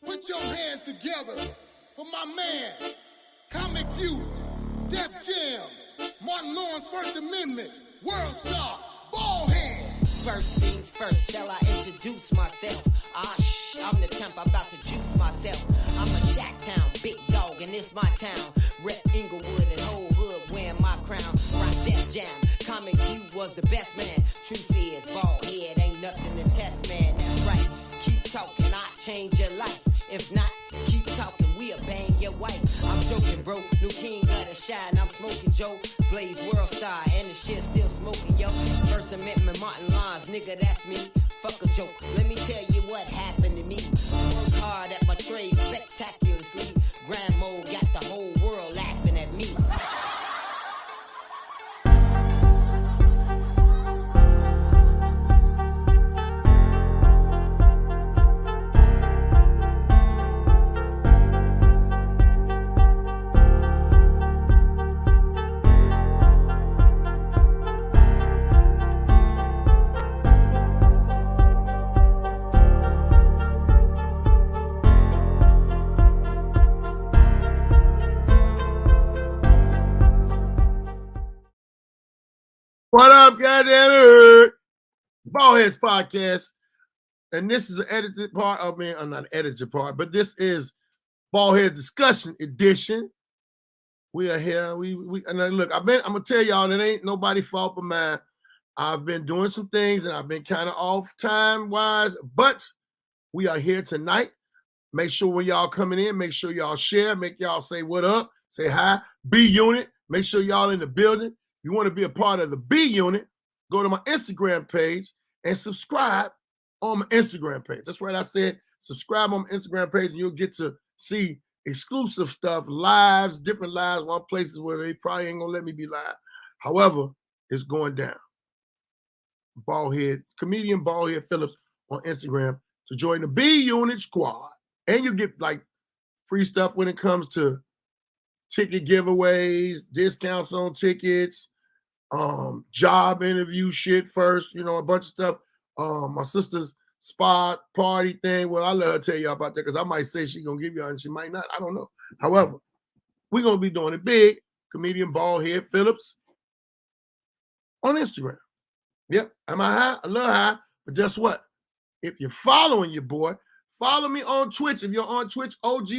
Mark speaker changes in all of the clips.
Speaker 1: Put your hands together for my man, Comic View, Def Jam, Martin Lawrence First Amendment, World Star, Baldhead.
Speaker 2: First things first, shall I introduce myself? I'm the temp, I'm about to juice myself. I'm a Shack Town, big dog, and it's my town. Rep Inglewood and whole hood wearing my crown. Rock that jam, Comic View was the best man. Truth is, Baldhead ain't nothing to test, man. That's right, keep talking, I'll change your life. If not, keep talking, we'll bang your wife. I'm joking, bro, new king of the shine. I'm smoking Joe, Blaze World Star, and the shit still smoking, yo. First Amendment, Martin Lawrence, nigga, that's me. Fuck a joke, let me tell you what happened to me. Work hard at my trade spectacularly. Grand mode got the whole world laughing at me.
Speaker 3: What up, goddammit? Baldhead's podcast. And this is an edited part of me. I'm not an edited part, but this is Baldhead Discussion Edition. We are here. We and look, I'm gonna tell y'all it ain't nobody's fault but mine. I've been doing some things and I've been kind of off time-wise, but we are here tonight. Make sure when y'all coming in, make sure y'all share, make y'all say what up, say hi, B unit, make sure y'all in the building. You want to be a part of the B unit, go to my Instagram page and subscribe on my Instagram page. That's right, I said subscribe on my Instagram page and you'll get to see exclusive stuff, lives, different lives, one places where they probably ain't gonna let me be live. However, it's going down. Baldhead, comedian Baldhead Phillips on Instagram to join the B unit squad. And you get like free stuff when it comes to ticket giveaways, discounts on tickets, job interview shit first, you know, a bunch of stuff. My sister's spa party thing. Well, I'll let her tell y'all about that because I might say she's gonna give y'all and she might not. I don't know. However, we're gonna be doing it big. Comedian Baldhead Phillips on Instagram. Yep. Am I high? A little high, but guess what? If you're following your boy, follow me on Twitch. If you're on Twitch, OG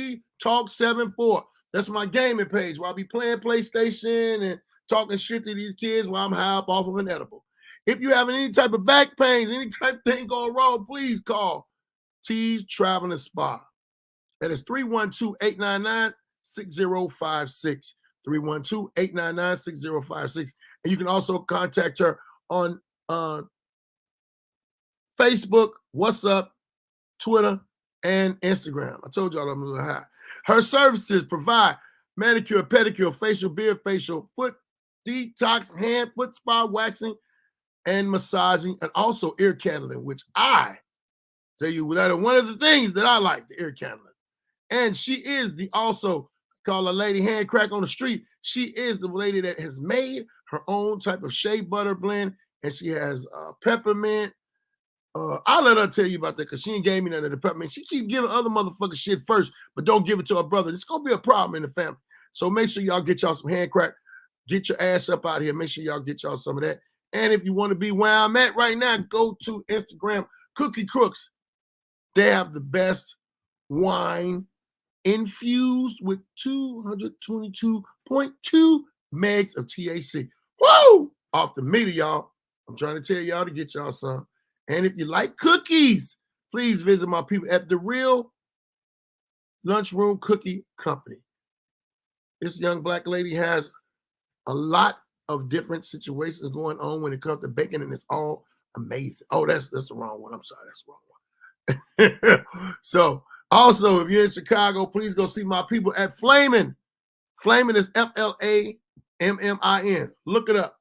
Speaker 3: Talk 74. That's my gaming page where I'll be playing PlayStation and talking shit to these kids while I'm high up off of an edible. If you having any type of back pains, any type of thing going wrong, please call T's Traveling Spa. That is 312-899-6056. 312-899-6056. And you can also contact her on Facebook, WhatsApp, Twitter, and Instagram. I told y'all I'm a little high. Her services provide manicure, pedicure, facial, beard, facial, foot detox, hand, foot spa, waxing, and massaging, and also ear candling, which I tell you that is one of the things that I like, the ear candling. And she is the also call a lady hand crack on the street. She is the lady that has made her own type of shea butter blend, and she has peppermint. I'll let her tell you about that because she ain't gave me none of the peppermint. She keep giving other motherfuckers shit first, but don't give it to her brother. It's gonna be a problem in the family. So make sure y'all get y'all some hand crack. Get your ass up out here. Make sure y'all get y'all some of that. And if you want to be where I'm at right now, go to Instagram, Cookie Crooks. They have the best wine infused with 222.2 megs of THC. Woo! Off the meter, y'all. I'm trying to tell y'all to get y'all some. And if you like cookies, please visit my people at the Real Lunchroom Cookie Company. This young black lady has a lot of different situations going on when it comes to baking, and it's all amazing. Oh, that's the wrong one. I'm sorry, that's the wrong one. So, also, if you're in Chicago, please go see my people at Flamin'. Flamin' is Flammin. Look it up.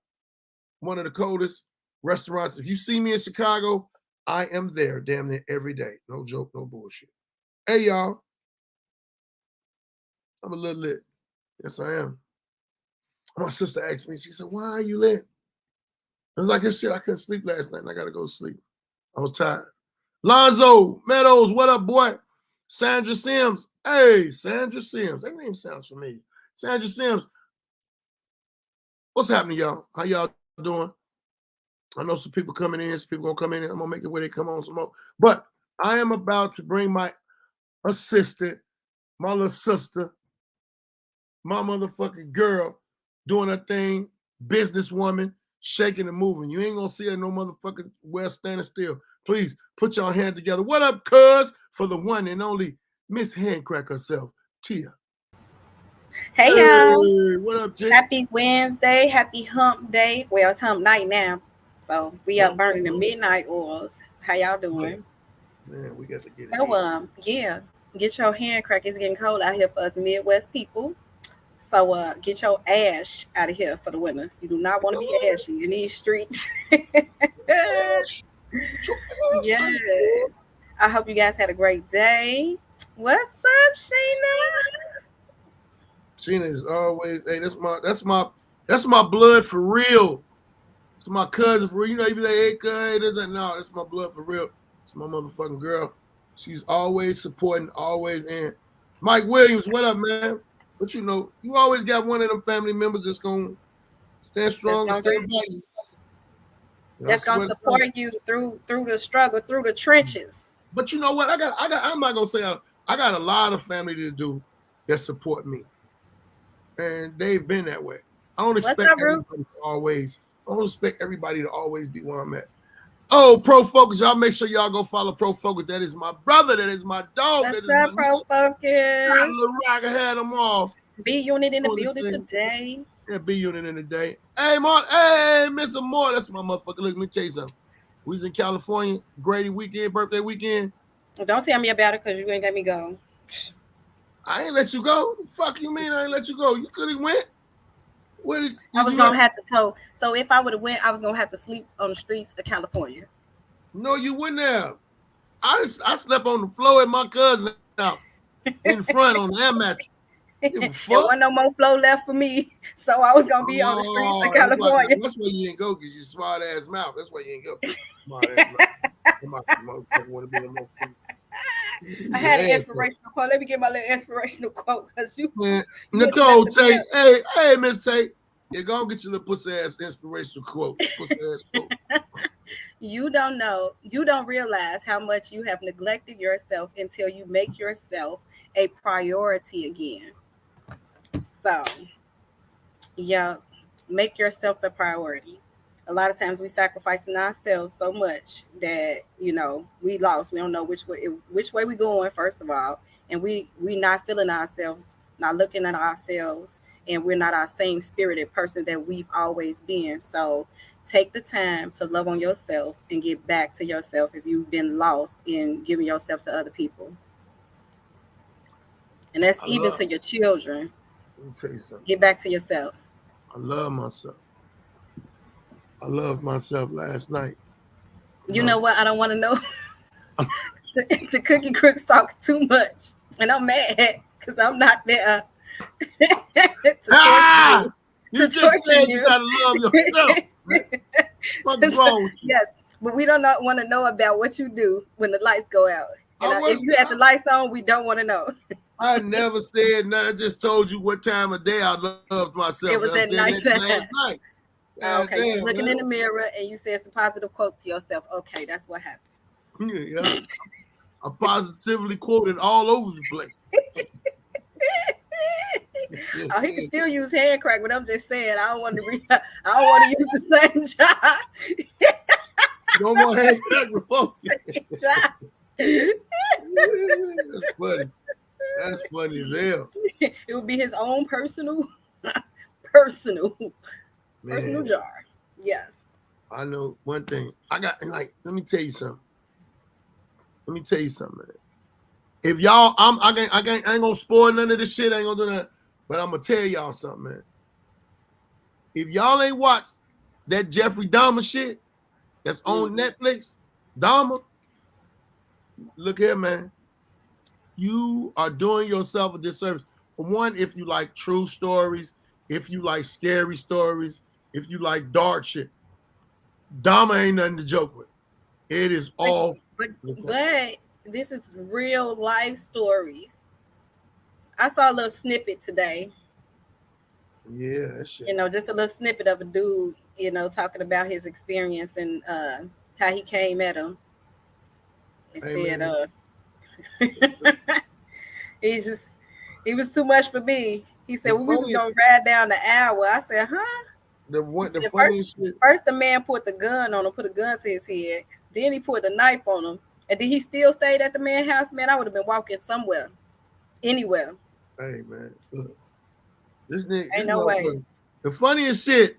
Speaker 3: One of the coldest restaurants. If you see me in Chicago, I am there damn near every day. No joke, no bullshit. Hey, y'all. I'm a little lit. Yes, I am. My sister asked me, she said, why are you lit? I was like, shit, I couldn't sleep last night and I got to go to sleep. I was tired. Lonzo Meadows, what up, boy? Sandra Sims. Hey, Sandra Sims. That name sounds familiar. Sandra Sims. What's happening, y'all? How y'all doing? I know some people coming in. Some people gonna come in. I'm gonna make it where they come on some more. But I am about to bring my assistant, my little sister, my motherfucking girl, doing her thing, businesswoman, shaking and moving. You ain't gonna see her no motherfucking well standing still. Please put your hand together. What up, cuz? For the one and only Miss Handcrack herself, Tia.
Speaker 4: Hey, y'all.
Speaker 3: What up, Jake?
Speaker 4: Happy Wednesday. Happy hump day. Well, it's hump night now. So we up burning the midnight oils. How y'all doing?
Speaker 3: Man, we got to get it.
Speaker 4: So yeah. Get your hand crack. It's getting cold out here for us Midwest people. So get your ash out of here for the winter. You do not want to be ashy in these streets. Yes. I hope you guys had a great day. What's up, Sheena?
Speaker 3: Sheena is always, hey, that's my blood for real. It's my cousin for real. You know, you be like, hey, cuz, no, that's my blood for real. It's my motherfucking girl. She's always supporting, always in. Mike Williams, what up, man? But you know, you always got one of them family members that's gonna stand strong and stand by you.
Speaker 4: That's gonna support you through the struggle, through the trenches.
Speaker 3: But you know what? I'm not gonna say I got a lot of family to do that support me, and they've been that way. I don't expect everybody to always be where I'm at. Oh, Pro Focus, y'all make sure y'all go follow Pro Focus. That is my brother. That is my dog.
Speaker 4: What's up, Pro Focus?
Speaker 3: I had them all.
Speaker 4: B Unit in the building today.
Speaker 3: Yeah, B Unit in the day. Hey, Mark. Hey, Mr. Moore. That's my motherfucker. Look, let me tell you something. We was in California, Grady weekend, birthday weekend.
Speaker 4: Don't tell me about it because you ain't let me go.
Speaker 3: I ain't let you go. Fuck you mean I ain't let you go? You could have went.
Speaker 4: I was gonna have to tow. So if I would have went, I was gonna have to sleep on the streets of California.
Speaker 3: No, you wouldn't have. I slept on the floor at my cousin's house in front on the air mattress.
Speaker 4: There wasn't no more flow left for me, so I was gonna be on the streets of California.
Speaker 3: That's why you didn't go, because you smart ass mouth. That's why you didn't go. Smart ass mouth.
Speaker 4: I had an inspirational quote. Let me get my little inspirational quote because you.
Speaker 3: Man, Nicole Tate, hey, Miss Tate, you're gonna get your little pussy ass inspirational quote. Pussy ass quote.
Speaker 4: You don't realize how much you have neglected yourself until you make yourself a priority again. So, yeah, make yourself a priority. A lot of times we sacrificing ourselves so much that we lost. We don't know which way we going, first of all, and we not feeling ourselves, not looking at ourselves, and we're not our same spirited person that we've always been. So take the time to love on yourself and get back to yourself if you've been lost in giving yourself to other people. And that's even to your children.
Speaker 3: Let me tell you something.
Speaker 4: Get back to yourself.
Speaker 3: I love myself. I loved myself last night.
Speaker 4: You know what? I don't want to know. The cookie crooks talk too much, and I'm mad because I'm not there to torture you.
Speaker 3: You gotta love yourself. What's wrong with you?
Speaker 4: Yes, but we don't want to know about what you do when the lights go out. And if you have the lights on, we don't want to know.
Speaker 3: I never said nothing. I just told you what time of day I loved myself.
Speaker 4: It was at nighttime.
Speaker 3: Last night.
Speaker 4: Okay, you're looking in the mirror and you said some positive quotes to yourself. Okay, that's what happened.
Speaker 3: Yeah. I positively quoted all over the place.
Speaker 4: Oh, he can still use hand crack, but I'm just saying I don't want to use the same job.
Speaker 3: No more hand crack before. That's funny. That's funny as hell.
Speaker 4: It would be his own personal jar. Yes.
Speaker 3: I know one thing. Let me tell you something. Man. If y'all, I ain't gonna spoil none of this shit. I ain't gonna do that. But I'm gonna tell y'all something, man. If y'all ain't watched that Jeffrey Dahmer shit that's on Netflix, Dahmer, look here, man. You are doing yourself a disservice. For one, if you like true stories, if you like scary stories, if you like dark shit, Dahmer ain't nothing to joke with. It is all.
Speaker 4: But This is real life stories. I saw a little snippet today.
Speaker 3: Yeah, that shit.
Speaker 4: Just a little snippet of a dude, talking about his experience and how he came at him. It
Speaker 3: Hey
Speaker 4: said,
Speaker 3: man,
Speaker 4: he's just, he was too much for me. He said,
Speaker 3: the
Speaker 4: well, we was
Speaker 3: funniest,
Speaker 4: gonna ride down the hour. I said, huh? He
Speaker 3: the
Speaker 4: said,
Speaker 3: funniest shit.
Speaker 4: first the man put the gun on him, put a gun to his head. Then he put a knife on him. And then he still stayed at the man's house. Man, I would have been walking somewhere, anywhere.
Speaker 3: Hey man, look, this nigga,
Speaker 4: Ain't
Speaker 3: this
Speaker 4: no way.
Speaker 3: motherfucker. The funniest shit,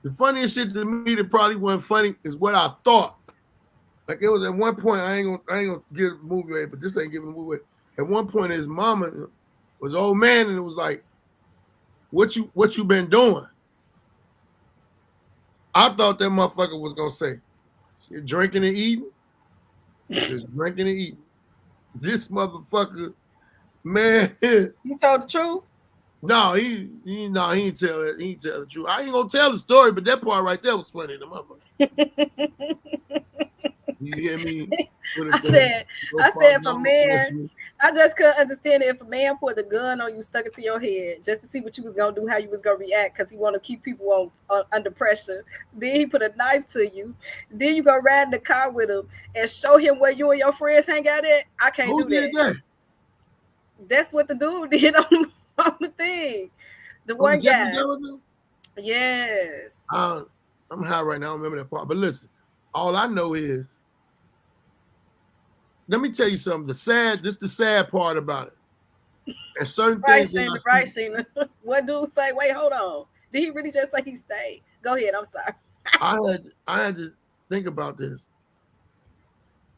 Speaker 3: the funniest shit to me that probably wasn't funny is what I thought. Like it was at one point, I ain't gonna give the movie away, but this ain't giving the movie away. At one point, his mama was an old man, and it was like, what you been doing? I thought that motherfucker was gonna say, she drinking and eating, just drinking and eating. This motherfucker, man,
Speaker 4: You told the truth?
Speaker 3: no, he ain't tell it. He ain't tell the truth. I ain't gonna tell the story, but that part right there was funny. The motherfucker. You hear me?
Speaker 4: I said, if a man, I just couldn't understand it. If a man put a gun on you, stuck it to your head, just to see what you was gonna do, how you was gonna react, because he want to keep people on under pressure. Then he put a knife to you. Then you go ride in the car with him and show him where you and your friends hang out at. I can't
Speaker 3: Who
Speaker 4: do
Speaker 3: did
Speaker 4: that.
Speaker 3: that?
Speaker 4: That's what the dude did on the thing. The
Speaker 3: Oh,
Speaker 4: one
Speaker 3: Jeffrey
Speaker 4: guy.
Speaker 3: Dahmer?
Speaker 4: Yes.
Speaker 3: I'm high right now. I don't remember that part. But listen, all I know is, let me tell you something. This the sad part about it. And certain
Speaker 4: Right,
Speaker 3: things
Speaker 4: Sheena.
Speaker 3: that
Speaker 4: Right, Sheena. What dude say? Wait, hold on. Did he really just say he stayed? Go ahead. I'm sorry.
Speaker 3: I had to think about this.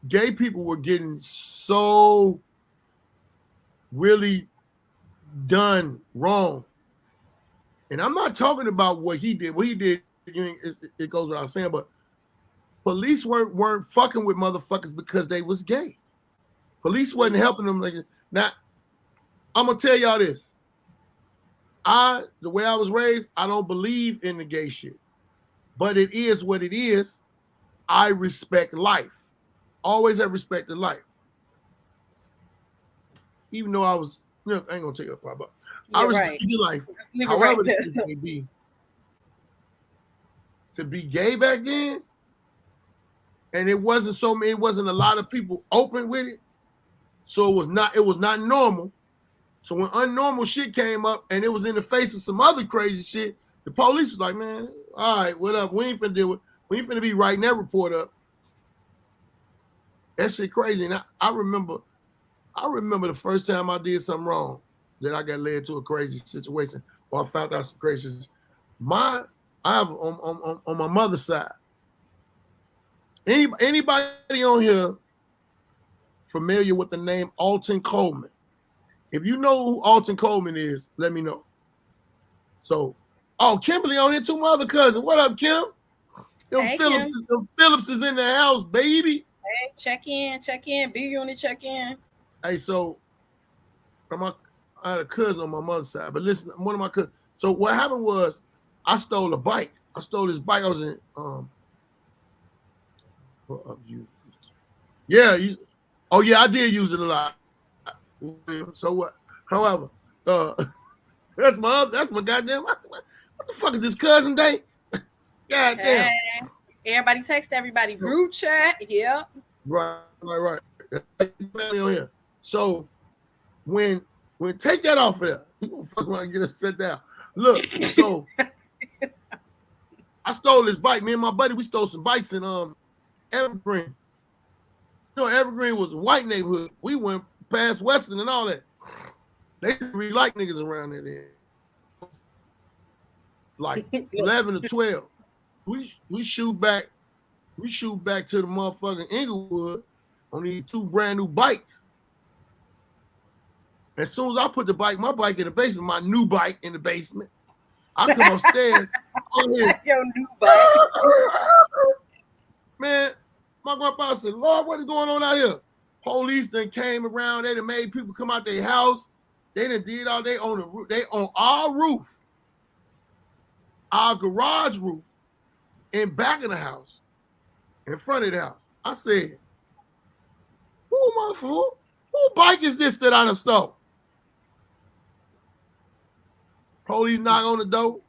Speaker 3: Gay people were getting so really done wrong. And I'm not talking about what he did. What he did, it goes without saying, but police weren't fucking with motherfuckers because they was gay. Police wasn't helping them. Like, now, I'm gonna tell y'all this. The way I was raised, I don't believe in the gay shit. But it is what it is. I respect life. Always have respected life. Even though I was, I ain't gonna take it apart, but I respect life. However,
Speaker 4: right
Speaker 3: the case may be, to be gay back then, and it wasn't a lot of people open with it. So it was not normal. So when unnormal shit came up and it was in the face of some other crazy shit, the police was like, man, all right, what up? We ain't finna be writing that report up. That shit crazy. And I remember the first time I did something wrong that I got led to a crazy situation or I found out some crazy shit. I have on my mother's side. Anybody on here familiar with the name Alton Coleman? If you know who Alton Coleman is, let me know. So, Kimberly on here too, my other cousin. What up, Kim?
Speaker 4: Hey, Kim.
Speaker 3: Phillips is in the house, baby.
Speaker 4: Hey, check in. B unit, check in.
Speaker 3: Hey, so I had a cousin on my mother's side, but listen, one of my cousins. So what happened was I stole a bike. I stole this bike. I was in I did use it a lot. So what? However, that's my goddamn. What the fuck is this cousin day? God damn.
Speaker 4: Everybody text everybody. Group chat. Yep.
Speaker 3: Right. So when take that off of there, you gonna fuck around and get us set down. Look, so I stole this bike. Me and my buddy, we stole some bikes in Evergreen. Evergreen was a white neighborhood. We went past Western and all that. They didn't really like niggas around there then. Like 11 or 12. We shoot back to the motherfucking Inglewood on these two brand new bikes. As soon as I put my bike in the basement, my new bike in the basement, I come upstairs.
Speaker 4: Your new bike.
Speaker 3: Man, my grandpa said, Lord, what is going on out here? Police then came around. They done made people come out their house. They done did all they on the roof. They on our roof, our garage roof, in back of the house, in front of the house. I said, my fool? Who bike is this that I done stole? Police knock on the door.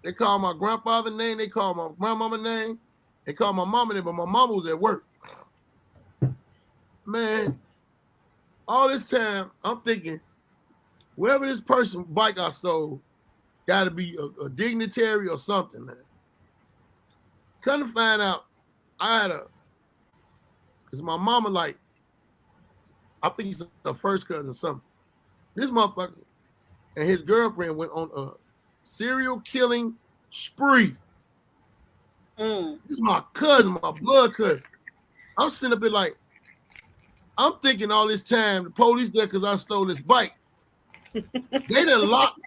Speaker 3: They call my grandfather's name. They call my grandmama's name. They call my mama name, but my mama was at work. Man, all this time, I'm thinking, whoever this person bike I stole, got to be a dignitary or something, man. Come to find out, I had because my mama, like, I think he's a first cousin or something. This motherfucker and his girlfriend went on a serial killing spree. This is my cousin, my blood cousin. I'm sitting up there like, I'm thinking all this time, the police there because I stole this bike. They done locked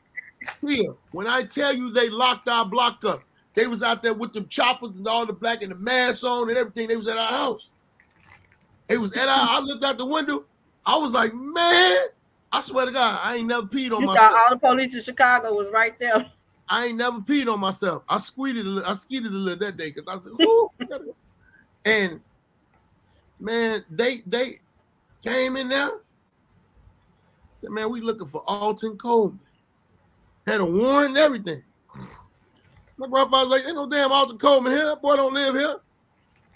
Speaker 3: here. When I tell you they locked our block up, they was out there with them choppers and all the black and the masks on and everything. They was at our house. They was at our, I looked out the window. I was like, man, I swear to God, I ain't never peed on myself.
Speaker 4: All the police in Chicago was right there.
Speaker 3: I ain't never peed on myself. I skeeted a little that day because I said, ooh. And man, they came in there. Said, man, we looking for Alton Coleman. Had a warrant and everything. My grandfather was like, ain't no damn Alton Coleman here. That boy don't live here.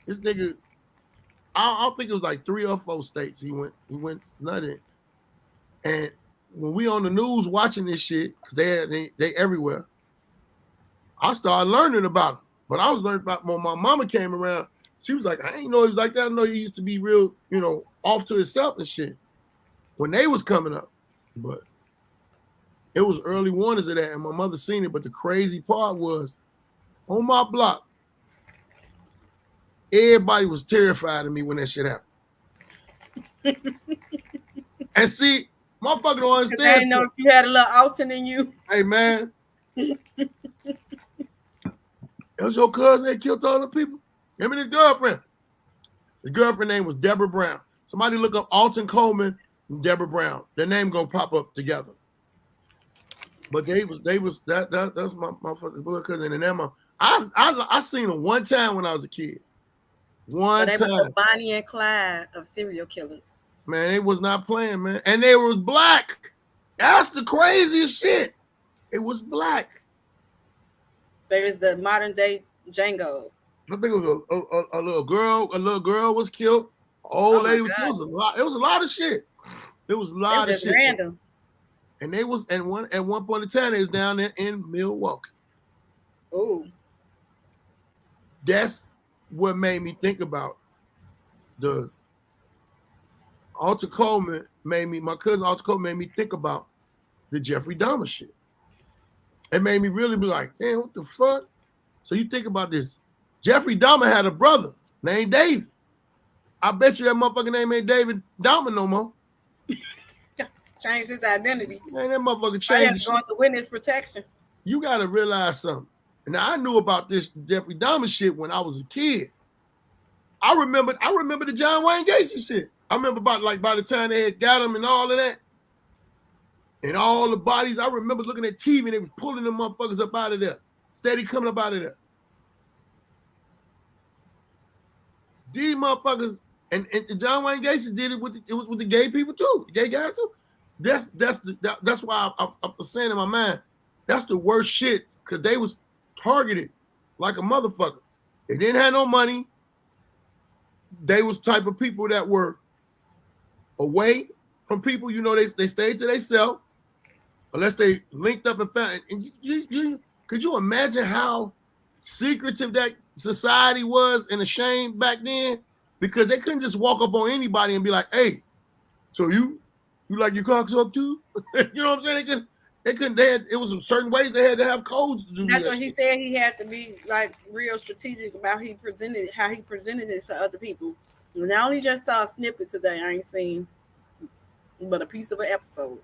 Speaker 3: This nigga, I think it was like 3 or 4 states he went nutty. And when we on the news watching this shit, because they everywhere, I started learning about him. But I was learning about when my mama came around. She was like, I ain't know he was like that. I know he used to be real, off to himself and shit when they was coming up. But it was early warnings of that, and my mother seen it. But the crazy part was, on my block, everybody was terrified of me when that shit happened. And see, motherfucker don't understand.
Speaker 4: I didn't know if you had a little Alton in you.
Speaker 3: Hey, man. It was your cousin that killed all the people? Give me his girlfriend. His girlfriend name was Deborah Brown. Somebody look up Alton Coleman and Deborah Brown. Their name gonna pop up together. But that's my fucking blood cousin and them. I seen them one time when I was a kid. One time. They were
Speaker 4: the Bonnie and Clyde of serial killers.
Speaker 3: Man, they was not playing, man. And they was black. That's the craziest shit. It was black.
Speaker 4: There is the modern day Django.
Speaker 3: I think it was a little girl. A little girl was killed. Old lady was killed. It was a lot of shit. It was a lot of shit.
Speaker 4: Random.
Speaker 3: And they was at one point in time they was down there in Milwaukee.
Speaker 4: Oh.
Speaker 3: That's what made me think about the Alton Coleman my cousin Alton Coleman made me think about the Jeffrey Dahmer shit. It made me really be like, damn, what the fuck? So you think about this. Jeffrey Dahmer had a brother named David. I bet you that motherfucker name ain't David Dahmer no more.
Speaker 4: Changed his identity.
Speaker 3: Man, that motherfucker changed.
Speaker 4: Going to witness protection.
Speaker 3: You got to realize something. Now, I knew about this Jeffrey Dahmer shit when I was a kid. I remember the John Wayne Gacy shit. I remember by the time they had got him and all of that. And all the bodies, I remember looking at TV and they was pulling them motherfuckers up out of there. Steady coming up out of there. These motherfuckers, and John Wayne Gacy did it with the gay people too, the gay guys too. That's why I'm saying in my mind, that's the worst shit, because they was targeted like a motherfucker. They didn't have no money. They was type of people that were away from people, they stayed to themselves, unless they linked up and found. And you could you imagine how secretive that society was and ashamed back then? Because they couldn't just walk up on anybody and be like, hey, so you like your cocks up too? You know what I'm saying? It was certain ways they had to have codes to do that.
Speaker 4: That's what he said. He had to be like real strategic about how he presented it to other people. And I only just saw a snippet today. I ain't seen but a piece of an episode.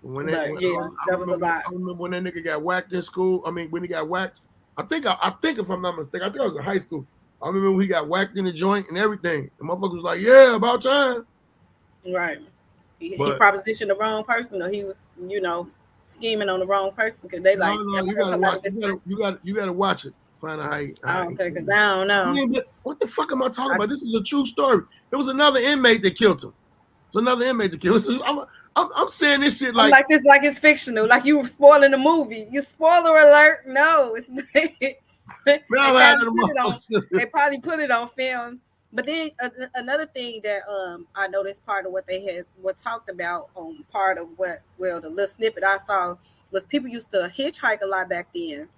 Speaker 4: That was a lot.
Speaker 3: I remember when that nigga got whacked in school. I mean, when he got whacked, I think if I'm not mistaken, I think I was in high school. I remember when he got whacked in the joint and everything. And motherfucker was like, yeah, about time.
Speaker 4: Right. He propositioned the wrong person, or he was, scheming on the wrong person, because they like.
Speaker 3: No, you gotta watch it Find out
Speaker 4: I don't care, because I don't know.
Speaker 3: Man, but what the fuck am I talking about? This is a true story. There was another inmate that killed him. There's another inmate that killed him. I'm saying this shit like
Speaker 4: this, like it's fictional, like you were spoiling the movie. You spoiler alert. No, it's they probably put it on film. But then another thing that I noticed, part of what they had talked about on part of the little snippet I saw was people used to hitchhike a lot back then.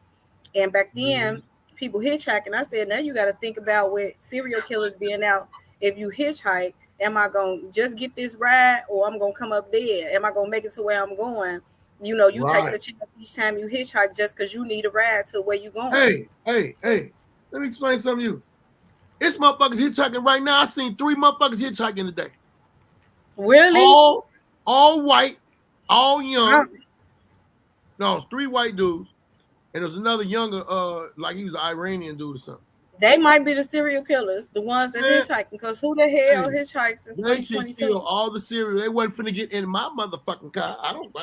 Speaker 4: And back then, people hitchhiking. I said, now you got to think about with serial killers being out. If you hitchhike, am I going to just get this ride, or I'm going to come up dead? Am I going to make it to where I'm going? You know, you taking a chance each time you hitchhike just because you need a ride to where you going.
Speaker 3: Hey. Let me explain something to you. It's motherfuckers hitchhiking right now. I seen 3 motherfuckers hitchhiking today.
Speaker 4: Really?
Speaker 3: All white, all young. No, it's 3 white dudes. And there's another younger, like he was an Iranian dude or something.
Speaker 4: They might be the serial killers, the ones that's hitchhiking. Because who the hell hitchhikes in 2022?
Speaker 3: They kill all the serial. They wasn't finna get in my motherfucking car. I don't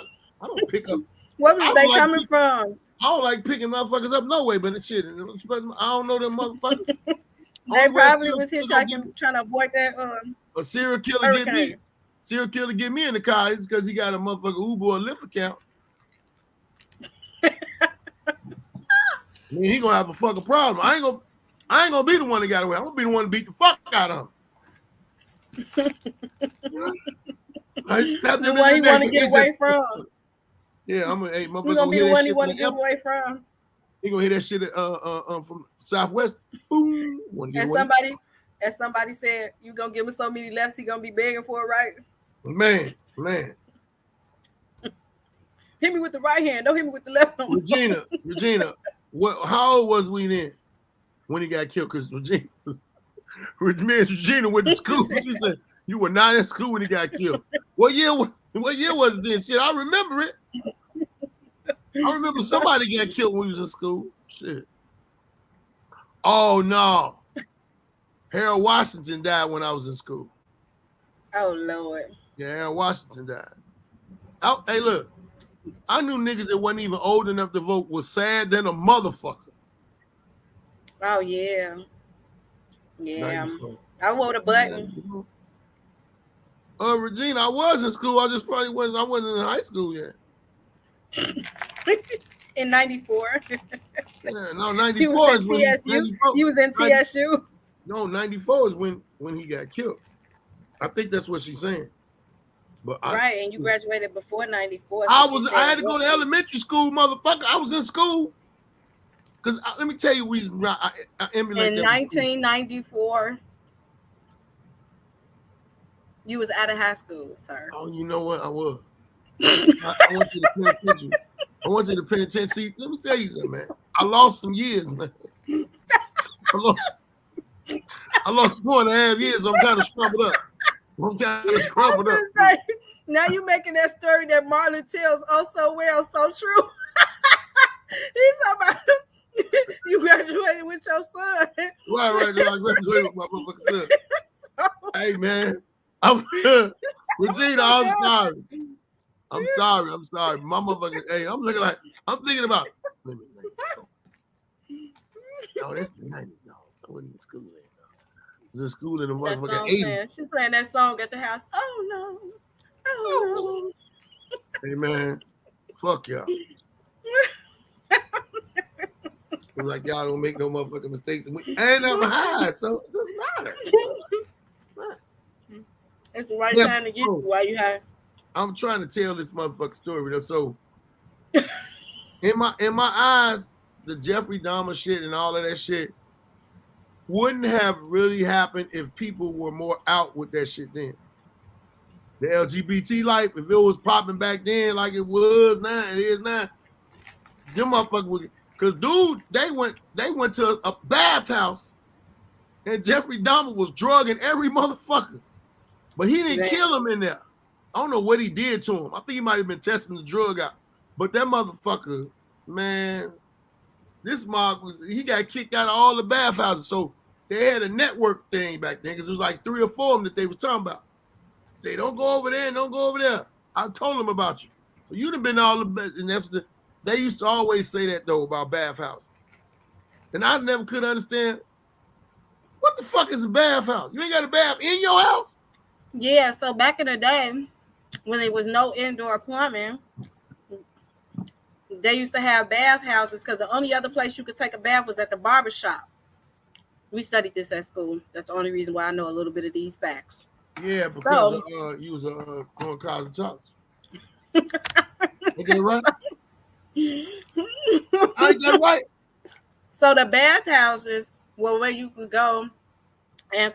Speaker 3: pick up.
Speaker 4: Where was they coming from?
Speaker 3: I don't like picking motherfuckers up no way, but shit. I don't know them motherfuckers.
Speaker 4: They probably was hitchhiking, trying to avoid that.
Speaker 3: A serial killer get me. Serial killer get me in the car because he got a motherfucking Uber or Lyft account. I mean, he gonna have a fucking problem. I ain't gonna be the one that got away. I'm gonna be the one to beat the fuck out of him.
Speaker 4: I snapped him in the neck. To get away from.
Speaker 3: Yeah, I'm gonna. Hey,
Speaker 4: motherfucker, gonna be the one he want to get away from.
Speaker 3: He gonna hear that shit from Southwest. Boom.
Speaker 4: As somebody said, you gonna give him so many lefts, he gonna be begging for it, right?
Speaker 3: Man.
Speaker 4: Hit me with the right hand. Don't hit me with the left hand.
Speaker 3: Regina, how old was we then when he got killed? Because Regina went to school. She said you were not in school when he got killed. What year was it then? Shit, I remember it. I remember somebody got killed when we was in school. Shit. Oh no. Harold Washington died when I was in school.
Speaker 4: Oh Lord.
Speaker 3: Yeah, Harold Washington died. Hey, look. I knew niggas that wasn't even old enough to vote was sad than a motherfucker.
Speaker 4: Oh yeah. Yeah. I wrote a button.
Speaker 3: Regina, I was in school. I wasn't in high school yet.
Speaker 4: In 94.
Speaker 3: Yeah, no, 94 is when
Speaker 4: he was in TSU.
Speaker 3: No, 94 is when he got killed. I think that's what she's saying. But
Speaker 4: and you graduated before 94.
Speaker 3: So I had to go to elementary school, motherfucker. I was in school. Because let me tell you the reason I emulate
Speaker 4: in 1994. You was out of high school, sir.
Speaker 3: Oh, you know what? I was. I went to the penitentiary. I went to the penitentiary. Let me tell you something, man. I lost some years, man. I lost 4.5 years. I'm kind of scrumbled up.
Speaker 4: Now you making that story that Marlon tells so well, so true. He's talking about you graduated with your son.
Speaker 3: Right. I graduated with my motherfucking son. Hey, man. Regina, I'm sorry. My motherfucking, hey, I'm thinking about. No, that's the 90s. No, I wasn't in school then. I was in school in the motherfucking 80s.
Speaker 4: She's playing that song at the house. Oh no.
Speaker 3: Hey, man. Fuck y'all. Like y'all don't make no motherfucking mistakes. And I'm high, so it doesn't matter.
Speaker 4: It's the right time to get you while you high.
Speaker 3: I'm trying to tell this motherfucking story. So in my eyes, the Jeffrey Dahmer shit and all of that shit wouldn't have really happened if people were more out with that shit then. The LGBT life, if it was popping back then like it was now, it is now. Them motherfuckers would, cause dude, they went to a bathhouse and Jeffrey Dahmer was drugging every motherfucker. But he didn't kill him in there. I don't know what he did to him. I think he might have been testing the drug out. But that motherfucker, man, this mob he got kicked out of all the bathhouses. So they had a network thing back then because there was like 3 or 4 of them that they was talking about. Say, don't go over there and don't go over there. I told them about you. So you'd have been all the best. And they used to always say that though about bathhouse. And I never could understand what the fuck is a bathhouse? You ain't got a bath in your house?
Speaker 4: Yeah, so back in the day, when there was no indoor plumbing, they used to have bathhouses because the only other place you could take a bath was at the barber shop. We studied this at school. That's the only reason why I know a little bit of these facts.
Speaker 3: Yeah, because you was going college talks. I get it right? I get it right.
Speaker 4: So the bathhouses were where you could go and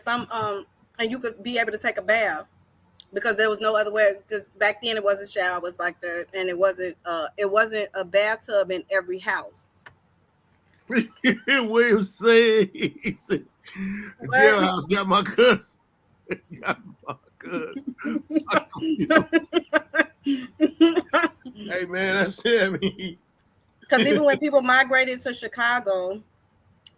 Speaker 4: and you could be able to take a bath because there was no other way, because back then it wasn't showers like that, and it wasn't a bathtub in every house.
Speaker 3: William said, he said, the jailhouse got my cousin. Got my cousin. Hey man, that's it. I mean,
Speaker 4: because even when people migrated to Chicago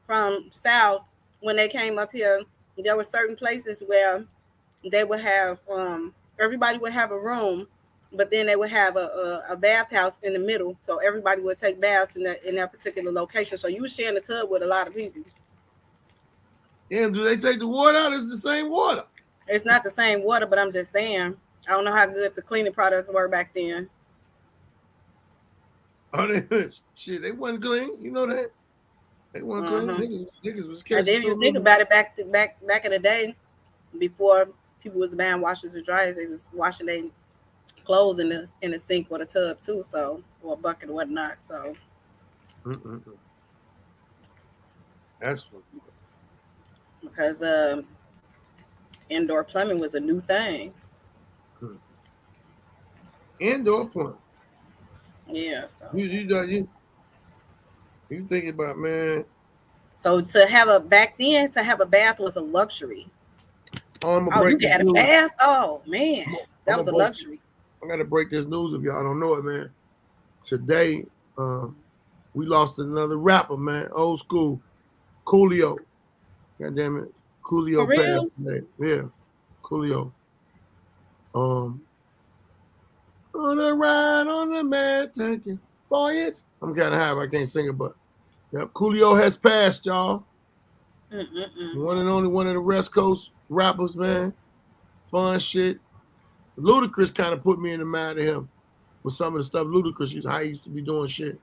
Speaker 4: from South, when they came up here, there were certain places where they would have everybody would have a room, but then they would have a bathhouse in the middle, so everybody would take baths in that particular location. So you were sharing a tub with a lot of people.
Speaker 3: Damn, do they take the water out? It's the same water.
Speaker 4: It's not the same water, but I'm just saying, I don't know how good the cleaning products were back then.
Speaker 3: Oh, shit, they wasn't clean. You know that. They weren't clean. Niggas was catching.
Speaker 4: And then you think about it, back in the day, before people was buying washers and dryers, they was washing their clothes in the sink or the tub too, so, or a bucket or whatnot. So
Speaker 3: that's what,
Speaker 4: because indoor plumbing was a new thing.
Speaker 3: Indoor plumbing.
Speaker 4: Yeah. So
Speaker 3: you thinking about, man.
Speaker 4: So back then to have a bath was a luxury.
Speaker 3: Oh,
Speaker 4: you had a bath? Oh man, that was a luxury.
Speaker 3: I gotta break this news if y'all don't know it, man. Today, we lost another rapper, man. Old school, Coolio. God damn it, Coolio passed away. Yeah, Coolio. On a ride on the man taking voyage. I'm kind of high, but I can't sing it, but yep, Coolio has passed, y'all. One and only one of the West Coast rappers, man. Fun shit. Ludacris kind of put me in the mind of him with some of the stuff Ludacris how he used to be doing shit.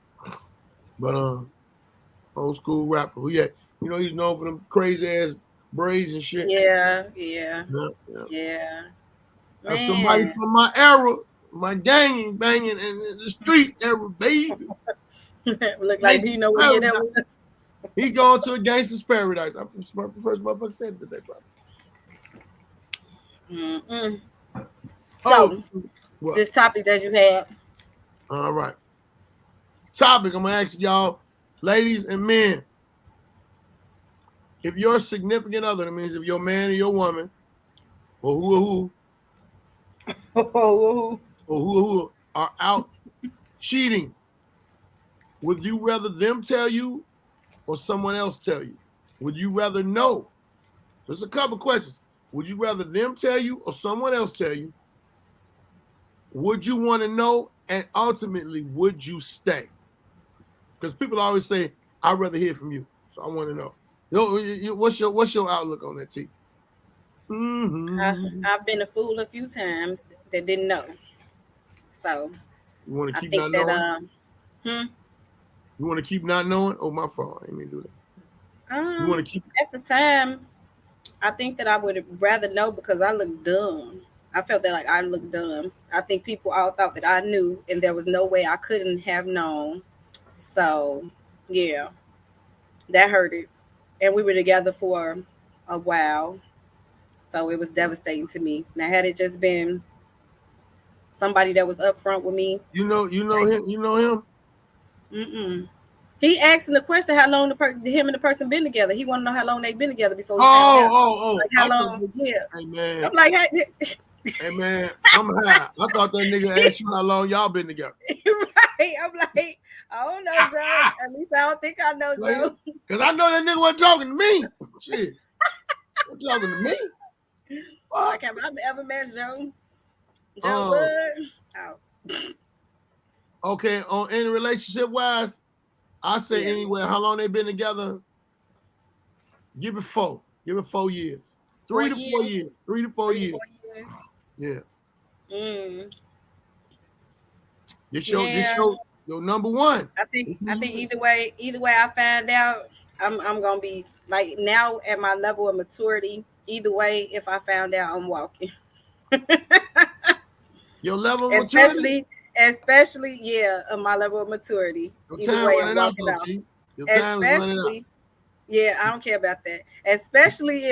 Speaker 3: But old school rapper. Yeah, you know, he's known for them crazy ass braids and shit.
Speaker 4: Yeah.
Speaker 3: That's somebody from my era, my gang banging in the street era, baby.
Speaker 4: Look like he know what that was.
Speaker 3: He going to a gangster's paradise. I'm the first motherfucker said it today, bro.
Speaker 4: So, this topic that you had.
Speaker 3: All right. Topic, I'm going to ask y'all, ladies and men. If your significant other, that means if your man or your woman, or who are out cheating, would you rather them tell you or someone else tell you? Would you rather know? There's a couple questions. Would you rather them tell you or someone else tell you? Would you want to know? And ultimately, would you stay? Because people always say, I'd rather hear from you. So I want to know. What's your outlook on that, T?
Speaker 4: I've been a fool a few times that didn't know. So
Speaker 3: you want to keep not knowing? You want to keep not knowing? Oh, my fault. I didn't mean to do that. You want to keep
Speaker 4: at the time? I think that I would rather know because I look dumb. I felt that like I looked dumb. I think people all thought that I knew, and there was no way I couldn't have known. So, yeah, that hurted. And we were together for a while, so it was devastating to me. Now, had it just been somebody that was upfront with me,
Speaker 3: you know him.
Speaker 4: He asked the question how long him and the person been together. He want to know how long they've been together before.
Speaker 3: Like
Speaker 4: how long? Yeah.
Speaker 3: Hey man.
Speaker 4: I'm like,
Speaker 3: hey man, I'm high. I thought that nigga asked you how long y'all been together.
Speaker 4: Right. I'm like, I don't know, Joe. At least I don't think I know, Joe.
Speaker 3: Because I know that nigga wasn't talking to me. Shit. Wasn't talking to me.
Speaker 4: Fuck. Have I ever met Joe? Joe Wood? Oh.
Speaker 3: Okay, on any relationship wise, I say anyway, how long they been together? Give it 4. Give it 4 years. 3 to 4 years. 3 to 4 years. Yeah. This your your number one.
Speaker 4: I think either way I find out, I'm gonna be like now at my level of maturity. Either way, if I found out, I'm walking.
Speaker 3: Your level of maturity?
Speaker 4: Especially, my level of maturity. Either way, I'm walking out. Especially, I don't care about that. Especially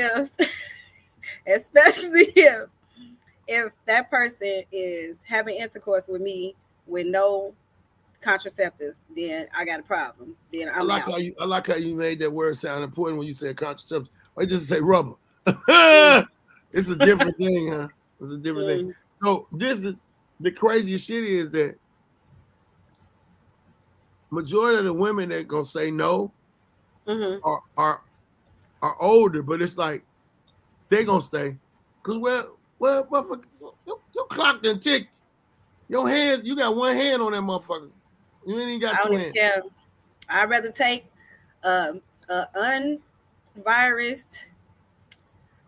Speaker 4: if that person is having intercourse with me with no contraceptives, then I got a problem. Then I'm out.
Speaker 3: I like how you made that word sound important when you said contraceptives. I just say rubber. It's a different thing, huh? It's a different thing. So this is the craziest shit is that majority of the women that gonna say no are older, but it's like they gonna stay. Cause well, motherfucker, your clock done ticked. Your hands, you got one hand on that motherfucker. You ain't even got 2 hands.
Speaker 4: Care. I'd rather take unvirused.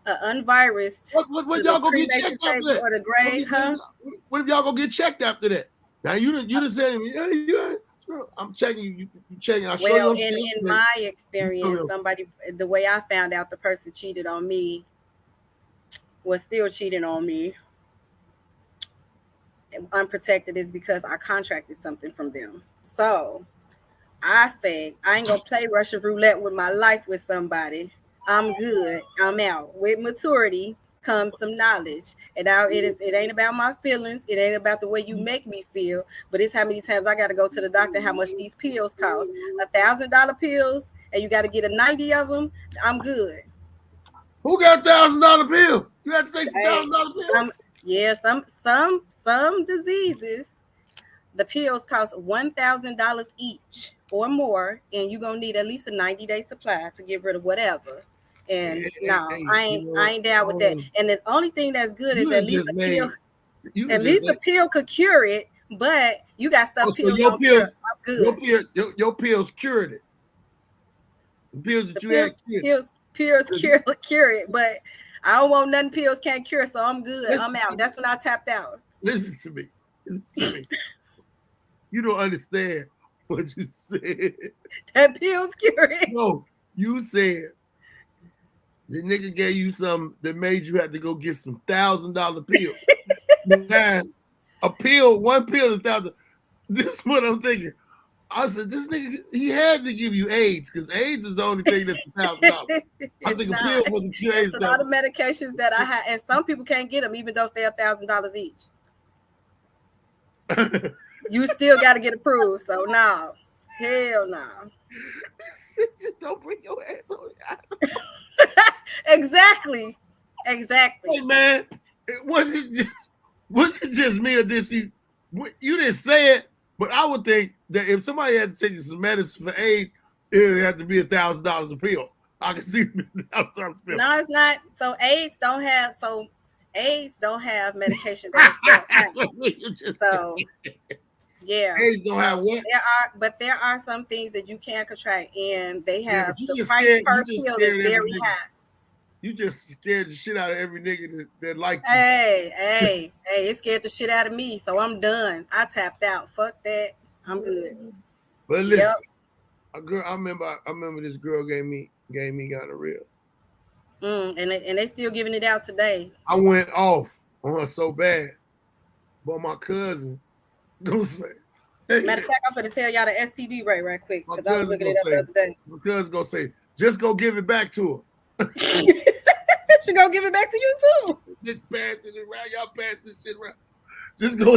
Speaker 3: What y'all gonna get checked after that?
Speaker 4: Or the grade,
Speaker 3: What if y'all gonna get checked after that? Now you done said to me, hey, I'm checking you. You checking? I show you.
Speaker 4: In my experience, the way I found out the person cheated on me was still cheating on me unprotected is because I contracted something from them. So I said, I ain't gonna play Russian roulette with my life with somebody. I'm good. I'm out. With maturity comes some knowledge. And now it ain't about my feelings. It ain't about the way you make me feel, but it's how many times I gotta go to the doctor, how much these pills cost. $1,000 pills, and you gotta get 90 of them. I'm good.
Speaker 3: Who got $1,000 pills? You got to take some $1,000 pills?
Speaker 4: Some diseases, the pills cost $1,000 each or more, and you're gonna need at least a 90-day supply to get rid of whatever. And I ain't down with that. And the only thing that's good is at least a pill. At least a pill could cure it, but you got stuff pills.
Speaker 3: Your pills, good. Your pills cured it. The pills that you had
Speaker 4: pills cure it, but I don't want nothing pills can't cure, so I'm good. I'm out. That's when I tapped out.
Speaker 3: Listen to me. You don't understand what you said.
Speaker 4: That pills cure it.
Speaker 3: No, you said the nigga gave you something that made you have to go get some $1,000 pills. Now, one pill is $1,000. This is what I'm thinking. I said, this nigga, he had to give you AIDS because AIDS is the only thing that's $1,000. I think a pill wasn't cure AIDS.
Speaker 4: There's a lot of medications that I have, and some people can't get them, even though they're $1,000 each. You still got to get approved. So no, hell no.
Speaker 3: Don't bring your ass on.
Speaker 4: Exactly.
Speaker 3: Hey man, was it just me or did she? You didn't say it, but I would think that if somebody had to take some medicine for AIDS, it would have to be $1,000 a pill. I can see $1,000 a pill.
Speaker 4: No, it's not. So AIDS don't have medication. So yeah,
Speaker 3: AIDS don't have what?
Speaker 4: There are some things that you can contract, and they have the price per pill is very high.
Speaker 3: You just scared the shit out of every nigga that like you.
Speaker 4: Hey, it scared the shit out of me, so I'm done. I tapped out. Fuck that. I'm good.
Speaker 3: But listen, a girl, I remember this girl gave me gonorrhea.
Speaker 4: And they still giving it out today.
Speaker 3: I went off on her so bad, but my cousin don't say.
Speaker 4: Hey, matter of fact, I'm gonna tell y'all the STD rate right quick because I was looking it up the other day.
Speaker 3: My cousin gonna say, just go give it back to her.
Speaker 4: She gonna give it back to you too.
Speaker 3: Just passing it around, y'all passing this shit around. Just go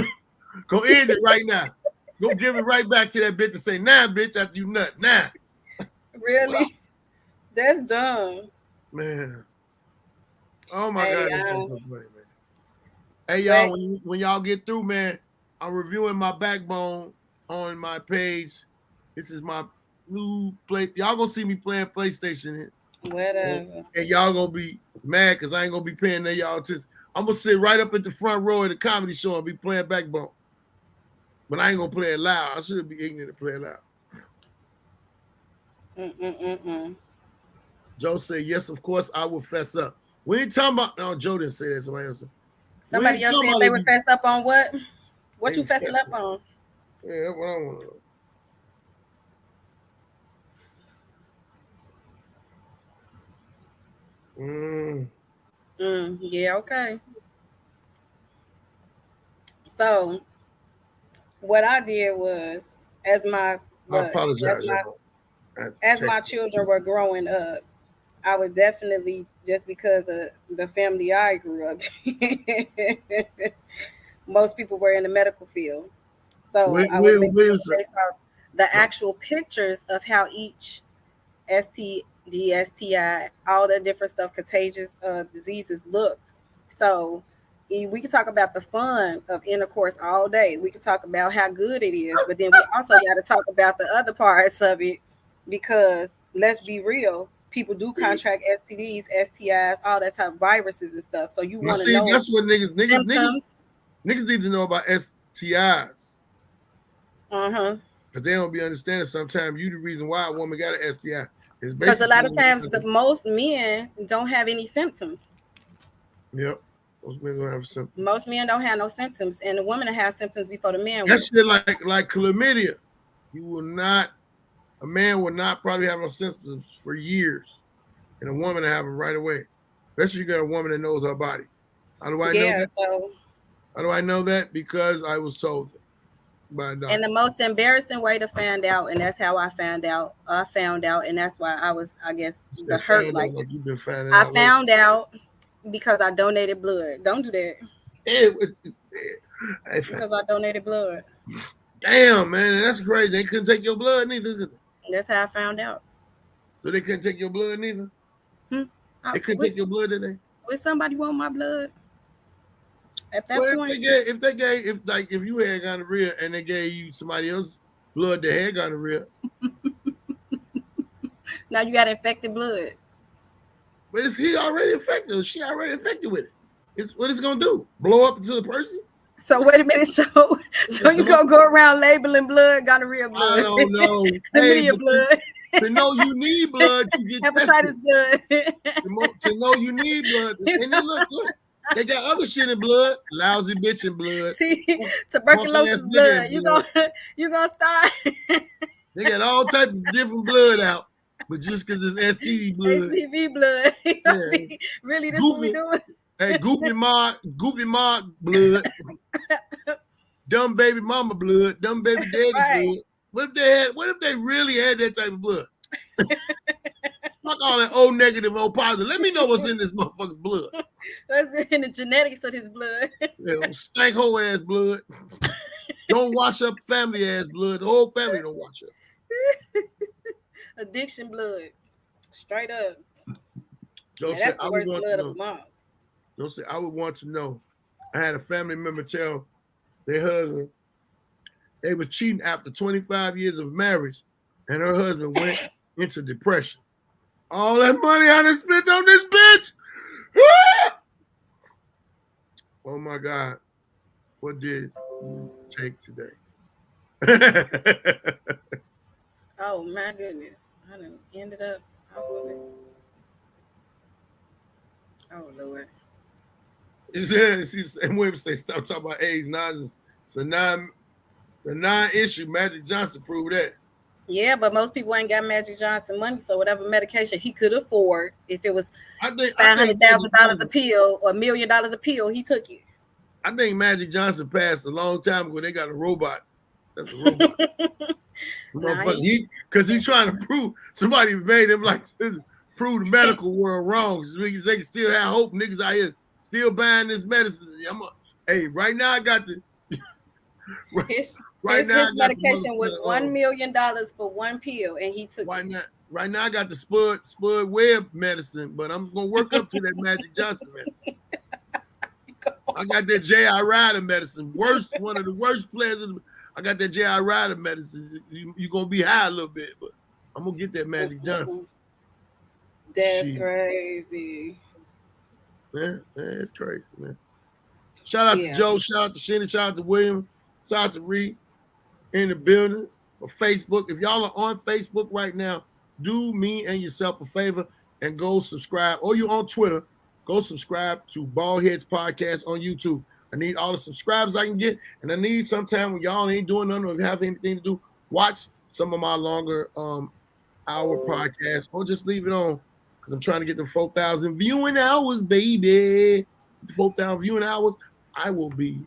Speaker 3: end it right now. Go give it right back to that bitch and say, nah, bitch, after you nut, nah.
Speaker 4: Really? Wow. That's dumb.
Speaker 3: Man. Oh my God, that's so funny, man. Hey y'all, when y'all get through, man, I'm reviewing my Backbone on my page. This is my new play. Y'all gonna see me playing PlayStation.
Speaker 4: Whatever.
Speaker 3: And y'all gonna be mad because I ain't gonna be paying that y'all attention. I'm gonna sit right up at the front row of the comedy show and be playing Backbone. But I ain't gonna play it loud. I shouldn't be ignorant to play it loud.
Speaker 4: Mm-mm-mm-mm.
Speaker 3: Joe said, yes, of course, I will fess up. We ain't talking about, no, Joe didn't say that, somebody else said. We
Speaker 4: Somebody
Speaker 3: ain't
Speaker 4: else
Speaker 3: talking
Speaker 4: said
Speaker 3: about
Speaker 4: they
Speaker 3: if
Speaker 4: would
Speaker 3: you,
Speaker 4: fess up on what? What
Speaker 3: they
Speaker 4: you
Speaker 3: was
Speaker 4: fessing up
Speaker 3: fessing.
Speaker 4: on?
Speaker 3: Yeah, that's what I want to know.
Speaker 4: Yeah, okay. So what I did was, as my
Speaker 3: I
Speaker 4: what
Speaker 3: apologize, y'all. I had to
Speaker 4: as
Speaker 3: check.
Speaker 4: my children were growing up, I would definitely, just because of the family I grew up in, most people were in the medical field. So I would make sure that they saw the actual pictures of how each STD, STI, all the different stuff, contagious diseases looked. So we can talk about the fun of intercourse all day. We can talk about how good it is, but then we also got to talk about the other parts of it, because let's be real, people do contract STDs, STIs, all that type of viruses and stuff. So you
Speaker 3: Now,
Speaker 4: want to
Speaker 3: see,
Speaker 4: know
Speaker 3: that's what niggas
Speaker 4: symptoms.
Speaker 3: need to know about STIs.
Speaker 4: Uh-huh.
Speaker 3: Because they don't be understanding sometimes you the reason why a woman got an STI. It's
Speaker 4: Because a lot of
Speaker 3: basically,
Speaker 4: times the most men don't have any symptoms.
Speaker 3: yep. Most men don't have symptoms.
Speaker 4: Most men don't have no symptoms, and the women have symptoms before the men
Speaker 3: That
Speaker 4: will.
Speaker 3: shit like chlamydia. You will not, a man will not probably have no symptoms for years, and a woman will have them right away. Especially you got a woman that knows her body. How do I know
Speaker 4: Yeah,
Speaker 3: that?
Speaker 4: so
Speaker 3: How do I know that? Because I was told it by a
Speaker 4: and
Speaker 3: doctor.
Speaker 4: the most embarrassing way to find out, and that's how I found out. I found out, and that's why I was, I guess,
Speaker 3: They
Speaker 4: the hurt
Speaker 3: found out
Speaker 4: like
Speaker 3: like you've been finding
Speaker 4: I
Speaker 3: out lately.
Speaker 4: found out because I donated blood. Don't do that. Because I donated blood.
Speaker 3: Damn, man, that's crazy. They couldn't take your blood neither, did they?
Speaker 4: That's how I found out.
Speaker 3: So they couldn't take your blood neither.
Speaker 4: Hmm.
Speaker 3: They couldn't
Speaker 4: Would,
Speaker 3: take your blood, did they?
Speaker 4: would somebody want my blood at that
Speaker 3: Well,
Speaker 4: point?
Speaker 3: if you had gonorrhea and they gave you somebody else's blood that had gonorrhea,
Speaker 4: Now you got infected blood.
Speaker 3: but he already infected, or she already infected with it. It's what it's gonna do? Blow up into the person?
Speaker 4: So wait a minute. So you gonna go around labeling blood, gonorrhea
Speaker 3: I
Speaker 4: blood,
Speaker 3: don't know. Hey,
Speaker 4: chlamydia
Speaker 3: but
Speaker 4: blood,
Speaker 3: to know you need blood, you get tested.
Speaker 4: hepatitis blood.
Speaker 3: To know you need blood, and then look, they got other shit in blood. Lousy bitch in blood.
Speaker 4: See,
Speaker 3: Punk ass
Speaker 4: tuberculosis
Speaker 3: nigga
Speaker 4: blood.
Speaker 3: in blood.
Speaker 4: You gonna start
Speaker 3: They got all types of different blood out, but just because it's STD blood,
Speaker 4: HPV blood.
Speaker 3: yeah.
Speaker 4: Really, this what we doing?
Speaker 3: Hey, goofy ma blood, dumb baby mama blood, dumb baby daddy
Speaker 4: Right.
Speaker 3: blood. What if they really had that type of blood? Fuck all that O negative, O positive. Let me know what's in this motherfucker's blood.
Speaker 4: That's in the genetics of his blood.
Speaker 3: Yeah, stank hole ass blood. Don't wash up family ass blood. The whole family don't wash up.
Speaker 4: Addiction blood. Straight up.
Speaker 3: Joe
Speaker 4: Man,
Speaker 3: said,
Speaker 4: that's the
Speaker 3: I would
Speaker 4: worst
Speaker 3: want to
Speaker 4: blood of
Speaker 3: know.
Speaker 4: them all.
Speaker 3: Joe said, I would want to know. I had a family member tell their husband they was cheating after 25 years of marriage, and her husband went into depression. All that money I done spent on this bitch. Oh my God. What did you take today?
Speaker 4: Oh my goodness. I done ended up off of it. Oh Lord.
Speaker 3: He said, and women say, stop talking about AIDS. The non-issue, Magic Johnson proved that.
Speaker 4: Yeah, but most people ain't got Magic Johnson money, so whatever medication he could afford, if it was $500,000 a pill or $1 million a pill, he took it.
Speaker 3: I think Magic Johnson passed a long time ago. They got a robot. That's a robot. Because he's trying to prove somebody made him like prove the medical world wrong. So they can still have hope. Niggas out here still buying this medicine. Hey, right now I got the
Speaker 4: his medication was $1 million for one pill, and he took it.
Speaker 3: Right now I got the Spud Webb medicine, but I'm gonna work up to that Magic Johnson medicine. I got that J.I. Ryder medicine. One of the worst players. I got that J.I. Ryder medicine. You're gonna be high a little bit, but I'm gonna get that Magic Johnson.
Speaker 4: That's crazy.
Speaker 3: Yeah, it's crazy, man. Shout out to Joe, shout out to Shannon, shout out to William, shout out to Reed in the building or Facebook. If y'all are on Facebook right now, do me and yourself a favor and go subscribe. Or you on Twitter, go subscribe to Baldhead's podcast on YouTube. I need all the subscribers I can get, and I need sometime when y'all ain't doing nothing or have anything to do, watch some of my longer hour podcasts, or just leave it on because I'm trying to get the 4,000 viewing hours, baby. 4,000 viewing hours. I will be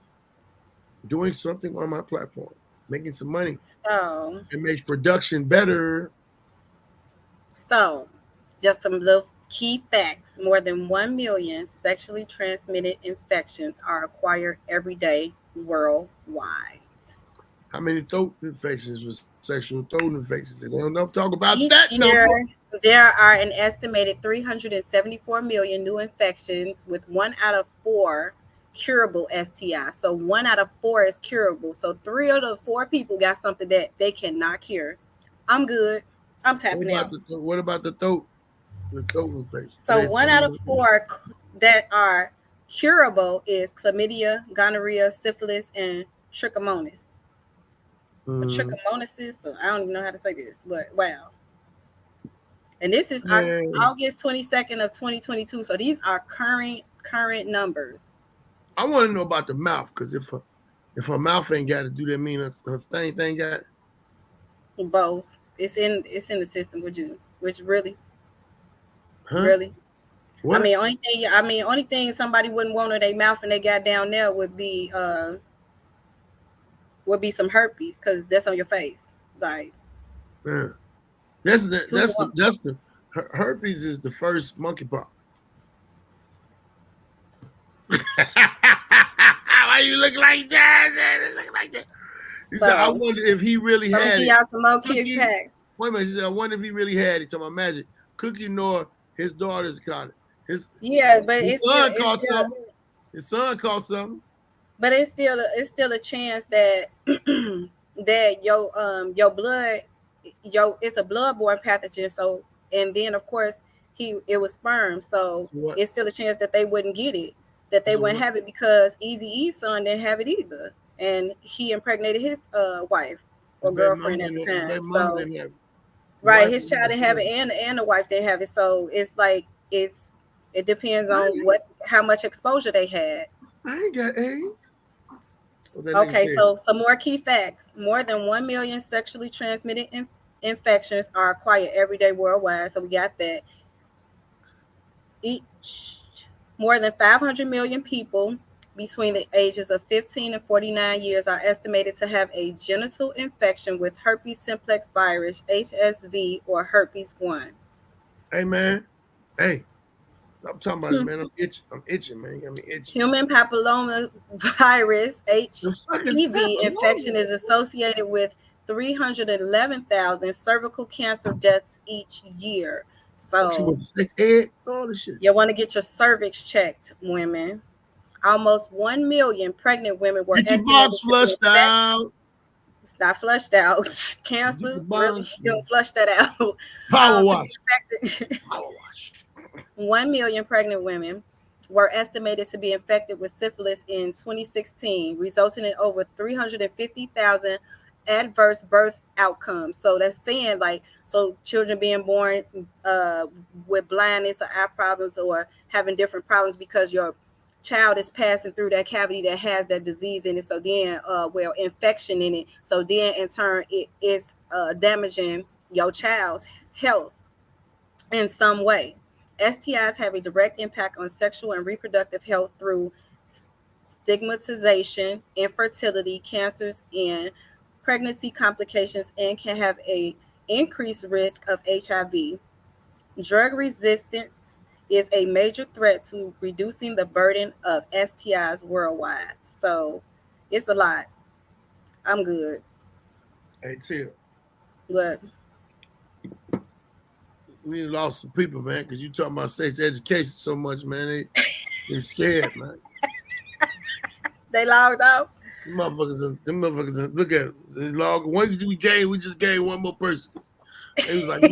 Speaker 3: doing something on my platform, making some money.
Speaker 4: So
Speaker 3: it makes production better.
Speaker 4: So, just some little key facts. More than 1 million sexually transmitted infections are acquired every day worldwide.
Speaker 3: How many throat infections with sexual throat infections? They don't talk about
Speaker 4: Each
Speaker 3: that
Speaker 4: year,
Speaker 3: number.
Speaker 4: there are an estimated 374 million new infections, with 1 out of 4 curable STI. So 1 out of 4 is curable. So 3 of the 4 people got something that they cannot cure. I'm good. I'm tapping out.
Speaker 3: What about the throat? The throat infection.
Speaker 4: So 1 out of 4 that are curable is chlamydia, gonorrhea, syphilis, and trichomonas. Trichomonasis. So I don't even know how to say this, but wow. And this is August 22nd of 2022. So these are current numbers.
Speaker 3: I want to know about the mouth, because if her mouth ain't got it, do that mean her thing got it?
Speaker 4: Both. It's in the system. Which really?
Speaker 3: Huh?
Speaker 4: Really?
Speaker 3: What?
Speaker 4: Only thing somebody wouldn't want in their mouth and they got down there would be some herpes, because that's on your face. Like,
Speaker 3: yeah. That's the herpes is the first monkeypox. Why you look like that? Look like that. So, I wonder if he really had it.
Speaker 4: Y'all some more kid facts.
Speaker 3: Wait a minute. I wonder if he really had it. To my magic, Cookie nor his daughters caught it. His son caught something. His son caught something.
Speaker 4: But it's still a chance that that your blood, it's a bloodborne pathogen. So, and then of course it was sperm. So it's still a chance that they wouldn't get it, that they wouldn't have it, because Eazy-E's son didn't have it either, and he impregnated his wife or girlfriend at the time. So right, his child didn't have it, and the wife didn't have it. So it's like it depends on how much exposure they had.
Speaker 3: I ain't got AIDS.
Speaker 4: Okay, so some more key facts. More than 1 million sexually transmitted infections are acquired every day worldwide. So we got that. More than 500 million people between the ages of 15 and 49 years are estimated to have a genital infection with herpes simplex virus, HSV, or herpes 1.
Speaker 3: Hey, man. Hey. I'm talking about it, man. I'm itching, man. You got me itching.
Speaker 4: Human papilloma virus, HPV infection, is associated with 311,000 cervical cancer deaths each year. So you want to get your cervix checked, women. Almost 1 million pregnant women were
Speaker 3: estimated. Get your box flushed out.
Speaker 4: It's not flushed out. Cancer, really, you don't flush that out.
Speaker 3: Power wash.
Speaker 4: 1 million pregnant women were estimated to be infected with syphilis in 2016, resulting in over 350,000 adverse birth outcomes. So that's saying, like, so children being born with blindness or eye problems or having different problems because your child is passing through that cavity that has that disease in it. So then, infection in it. So then in turn, it is damaging your child's health in some way. STIs have a direct impact on sexual and reproductive health through stigmatization, infertility, cancers, and pregnancy complications, and can have an increased risk of HIV. Drug resistance is a major threat to reducing the burden of STIs worldwide. So it's a lot. I'm good.
Speaker 3: Hey, Till.
Speaker 4: What?
Speaker 3: We lost some people, man, because you talking about sex education so much, man. They're scared, man.
Speaker 4: They logged out.
Speaker 3: Them motherfuckers, look at it. They logged. We just gave one more person. It was like,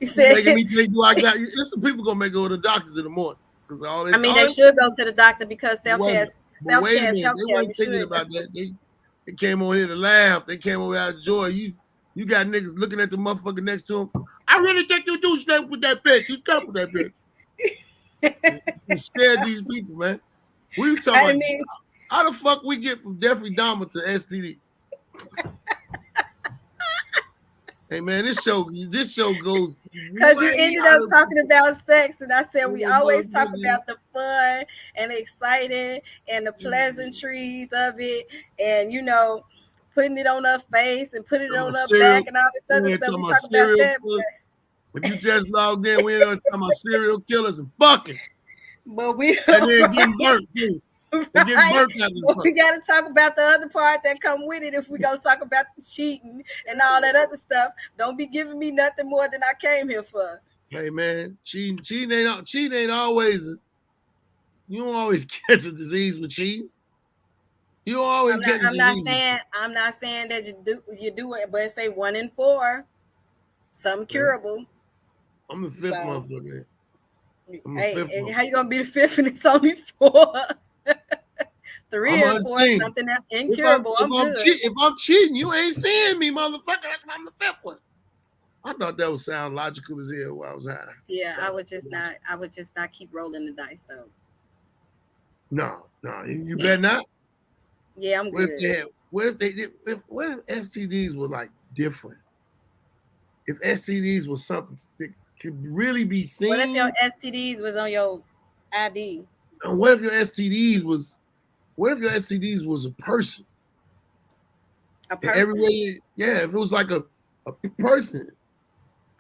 Speaker 4: you said,
Speaker 3: making me think, there's some people gonna make go to the doctors in the morning.
Speaker 4: They should go to the doctor because self-care is healthcare.
Speaker 3: They weren't thinking about that. They came over here to laugh. They came over out of joy. You got niggas looking at the motherfucker next to him. I really think you do sleep with that bitch. You slept with that bitch. You scared these people, man. We talking about how the fuck we get from Jeffrey Dahmer to STD? Hey man, this show goes
Speaker 4: because you ended up talking about sex, and I said we always talk about the fun and exciting and the pleasantries of it, and you know, putting it on her face and putting it on her back and all this other stuff. We talk about that.
Speaker 3: If you just logged in, we ain't talking about serial killers and fucking.
Speaker 4: But we
Speaker 3: and then getting burnt too.
Speaker 4: Right. We got to talk about the other part that come with it if we gonna talk about the cheating and all that other stuff. Don't be giving me nothing more than I came here for.
Speaker 3: Hey man, cheating ain't always. You don't always catch a disease with cheating. You don't always get.
Speaker 4: I'm not saying that you do it, but say 1 in 4, some curable.
Speaker 3: I'm the 5th motherfucker.
Speaker 4: Hey, how you gonna be the 5th and it's only 4? 3 or 4, something that's incurable.
Speaker 3: If I'm cheating, you ain't seeing me, motherfucker. I'm the 5th one. I thought that would sound logical as hell while I was high.
Speaker 4: Yeah, I would just not keep rolling the dice though.
Speaker 3: No, you better not.
Speaker 4: Yeah, I'm good.
Speaker 3: What if STDs were like different? If STDs was something that could really be seen.
Speaker 4: What if your STDs was on your ID?
Speaker 3: And what if your STDs was a person?
Speaker 4: A person?
Speaker 3: If it was like a person.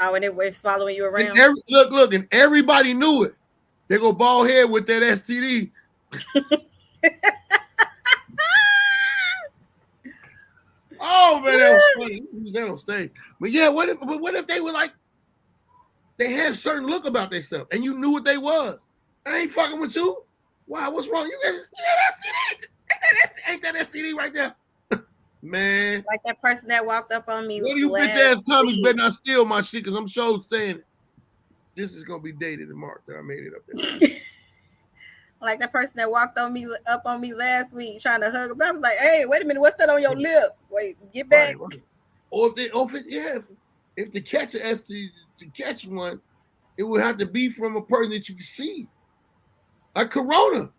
Speaker 4: Oh, and it was following you around.
Speaker 3: And look, and everybody knew it. They go Baldhead with that STD. Oh man, that was funny. That don't stay. But yeah, what if they were like they had a certain look about themselves and you knew what they was? I ain't fucking with you. Wow, what's wrong? You guys, STD. Ain't that STD right there? Man.
Speaker 4: Like that person that walked up on me.
Speaker 3: What do you bitch ass comments better not steal my shit because I'm sure saying this is gonna be dated in March that I made it up there.
Speaker 4: Like that person that walked up on me last week trying to hug him. I was like, hey, wait a minute, what's that on your lip? Wait, get back.
Speaker 3: Right. Or if to catch an STD, to catch one, it would have to be from a person that you can see. Like Corona.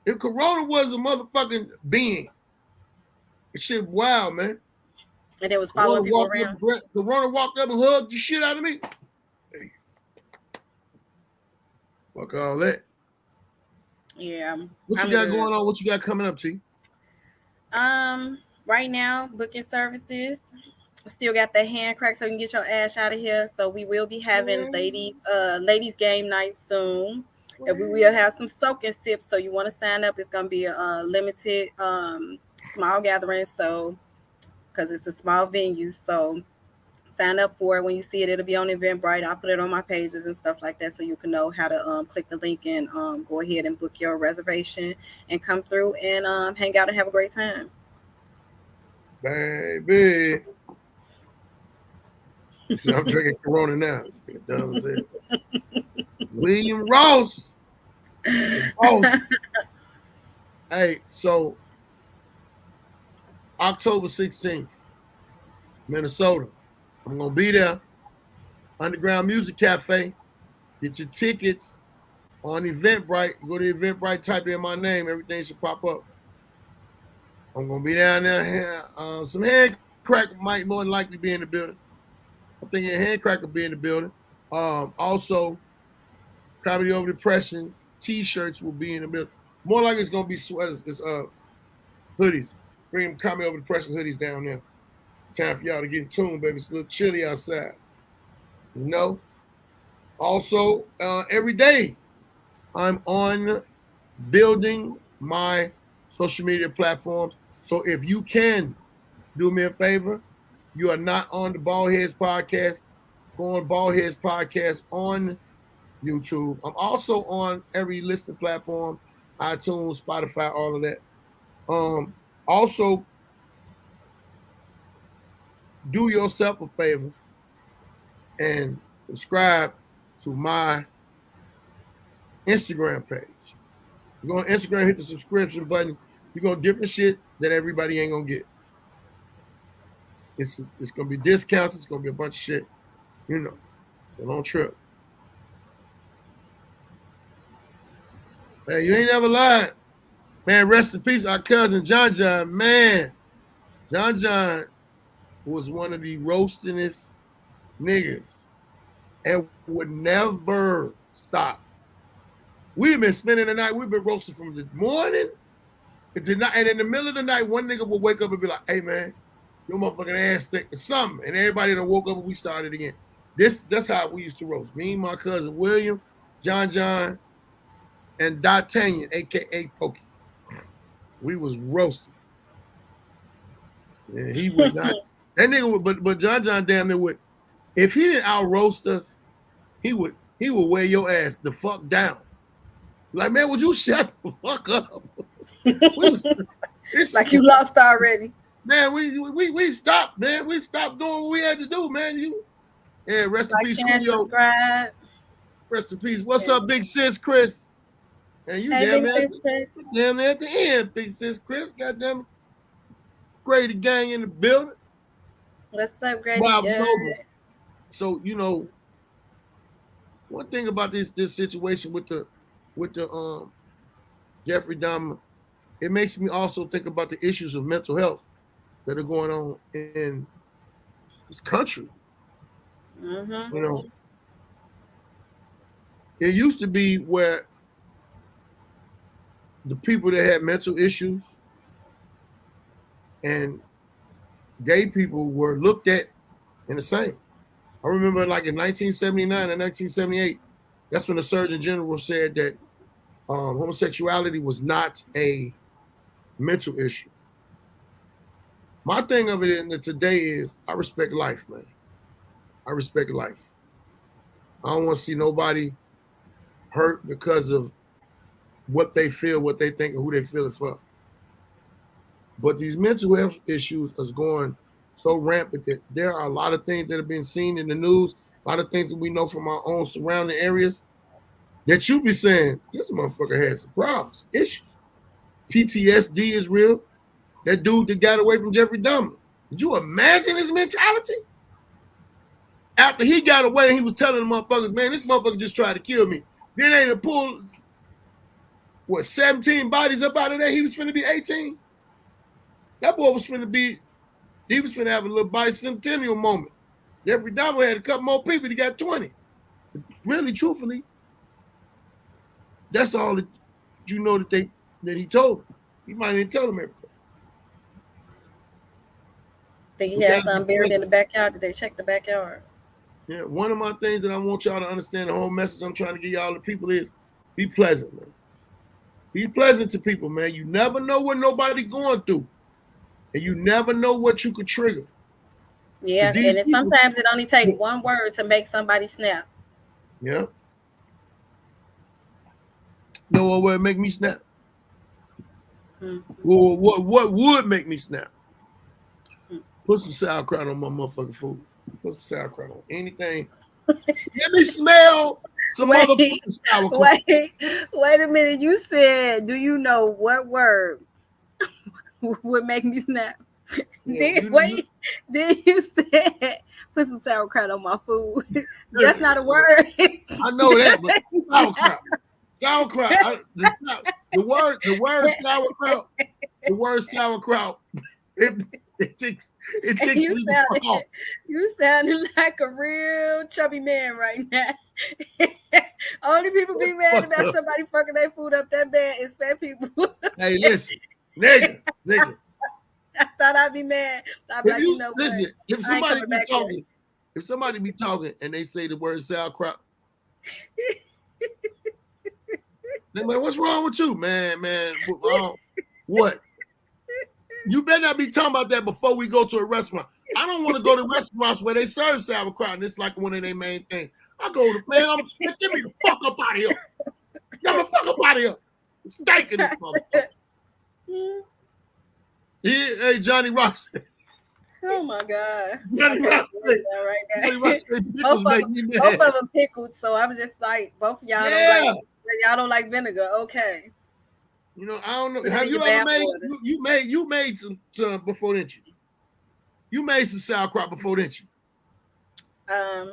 Speaker 3: If Corona was a motherfucking being, it shit wild, man.
Speaker 4: And it was following people around.
Speaker 3: Corona walked up and hugged the shit out of me. Hey. Fuck all that.
Speaker 4: Yeah.
Speaker 3: What you got going on? What you got coming up, T?
Speaker 4: Right now, booking services. Still got that hand crack so you can get your ass out of here. So we will be having ladies game night soon. And we will have some soaking sips. So you want to sign up. It's gonna be a limited small gathering. So because it's a small venue. So sign up for it. When you see it, it'll be on Eventbrite. I'll put it on my pages and stuff like that so you can know how to click the link and go ahead and book your reservation and come through and hang out and have a great time.
Speaker 3: Baby. So I'm drinking Corona now. Dumb as hell. William Ross. Hey, so October 16th, Minnesota. I'm going to be there. Underground Music Cafe. Get your tickets on Eventbrite. Go to Eventbrite, type in my name. Everything should pop up. I'm going to be down there. Some hand crack might more than likely be in the building. I'm thinking hand crack will be in the building. Also, Comedy Over Depression t-shirts will be in the building. More like it's going to be sweaters. It's hoodies. Bring them Comedy Over Depression hoodies down there. Time for y'all to get in tune, baby. It's a little chilly outside. You know? Also, every day I'm on building my social media platforms. So if you can do me a favor, you are not on the Baldheads podcast, go on Baldheads podcast on YouTube. I'm also on every listening platform, iTunes, Spotify, all of that. Also, do yourself a favor and subscribe to my Instagram page. You go on Instagram, hit the subscription button. You're going to different shit that everybody ain't going to get. It's gonna be discounts. It's gonna be a bunch of shit. You know, so don't trip. Hey, you ain't never lied. Man, rest in peace, our cousin John John. Man, John was one of the roastingest niggas and would never stop. We've been spending the night, we've been roasting from the morning and in the middle of the night, one nigga would wake up and be like, hey man, your motherfucking ass thick or something. And everybody that woke up and we started again. That's how we used to roast. Me and my cousin William, John, and D'Artagnan, aka Pokey. We was roasting. And he would not. That nigga would, but John damn near would. If he didn't out roast us, he would wear your ass the fuck down. Like, man, would you shut the fuck up?
Speaker 4: It's like you lost already.
Speaker 3: Man, we stopped, man. We stopped doing what we had to do, man. Rest in peace, Julio.
Speaker 4: Subscribe.
Speaker 3: Rest in peace. What's up, big sis Chris? And you damn near at the end, big sis Chris. Goddamn Grady gang in the building.
Speaker 4: What's up, Grady?
Speaker 3: So, you know, one thing about this situation with the Jeffrey Dahmer, it makes me also think about the issues of mental health that are going on in this country.
Speaker 4: Mm-hmm.
Speaker 3: You know, it used to be where the people that had mental issues and gay people were looked at in the same. I remember like in 1979 and 1978, that's when the Surgeon General said that homosexuality was not a mental issue. My thing of it today is I respect life, man. I respect life. I don't want to see nobody hurt because of what they feel, what they think, or who they feel it for. But these mental health issues is going so rampant that there are a lot of things that have been seen in the news, a lot of things that we know from our own surrounding areas that you be saying, this motherfucker had some problems, issues. PTSD is real. That dude that got away from Jeffrey Dahmer. Did you imagine his mentality? After he got away, he was telling the motherfuckers, man, this motherfucker just tried to kill me. Then they done pulled, 17 bodies up out of there? He was finna be 18. That boy was finna have a little bicentennial moment. Jeffrey Dahmer had a couple more people, he got 20. Really, truthfully, that's all that you know that he told him. He might even tell them everything.
Speaker 4: Think he had something buried in the backyard? Did they check the backyard?
Speaker 3: Yeah, one of my things that I want y'all to understand, the whole message I'm trying to give y'all the people is be pleasant, man. Be pleasant to people, man. You never know what nobody's going through. And you never know what you could trigger.
Speaker 4: Yeah, and sometimes it only takes one word to make somebody snap.
Speaker 3: Yeah. No one would make me snap. Mm-hmm. Well, what would make me snap? Mm-hmm. Put some sauerkraut on my motherfucking food. Put some sauerkraut on anything. Let me smell some motherfucking sauerkraut.
Speaker 4: Wait a minute. You said, do you know what word would make me snap? Yeah, then you said put some sauerkraut on my food. That's not a word.
Speaker 3: I know that, but sauerkraut. The word sauerkraut. It takes
Speaker 4: you sounded like a real chubby man right now. Only people be mad about somebody fucking their food up that bad is fat people.
Speaker 3: Hey, listen, nigga.
Speaker 4: I thought I'd be mad. I'd be like, you know
Speaker 3: listen, what? If somebody be talking and they say the word sauerkraut, they're like, what's wrong with you, man? What? You better not be talking about that before we go to a restaurant. I don't want to go to restaurants where they serve sauerkraut and it's like one of their main things. I go to, man, get me the fuck up out of here. Get me the fuck up out of here. It's stinking this motherfucker. Hey, Johnny Rocksteady.
Speaker 4: Oh my God.
Speaker 3: Johnny Rocksteady.
Speaker 4: Both of them pickled, so I'm just like, both of y'all don't like vinegar. Okay.
Speaker 3: You know, I don't know. Have you ever made you made some before, didn't you? You made some sauerkraut before, didn't you?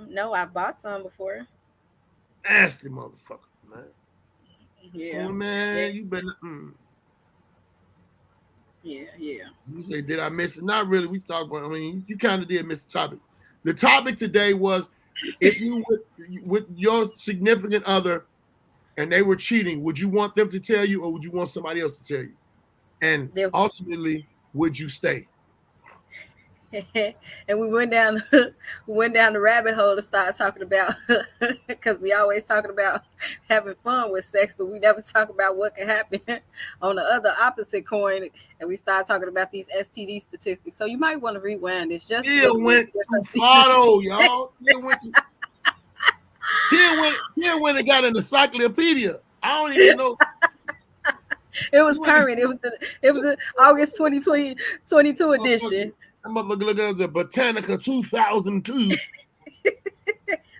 Speaker 4: No, I've bought some before.
Speaker 3: Nasty motherfucker, man.
Speaker 4: Yeah.
Speaker 3: Oh man,
Speaker 4: Yeah.
Speaker 3: you better.
Speaker 4: Yeah. Yeah.
Speaker 3: You say, did I miss it? Not really. We talked about. I mean, you kind of did miss the topic. The topic today was if you with your significant other and they were cheating, would you want them to tell you, or would you want somebody else to tell you? And ultimately, would you stay?
Speaker 4: And we went down the rabbit hole to start talking about because we always talking about having fun with sex, but we never talk about what can happen on the other opposite coin. And we start talking about these STD statistics. So you might want to rewind this. Just
Speaker 3: Still went too far though, y'all. Still went and got an encyclopedia. I don't even know.
Speaker 4: It was current. It was an August 2022 edition.
Speaker 3: I'm about to look at the Botanica 2002.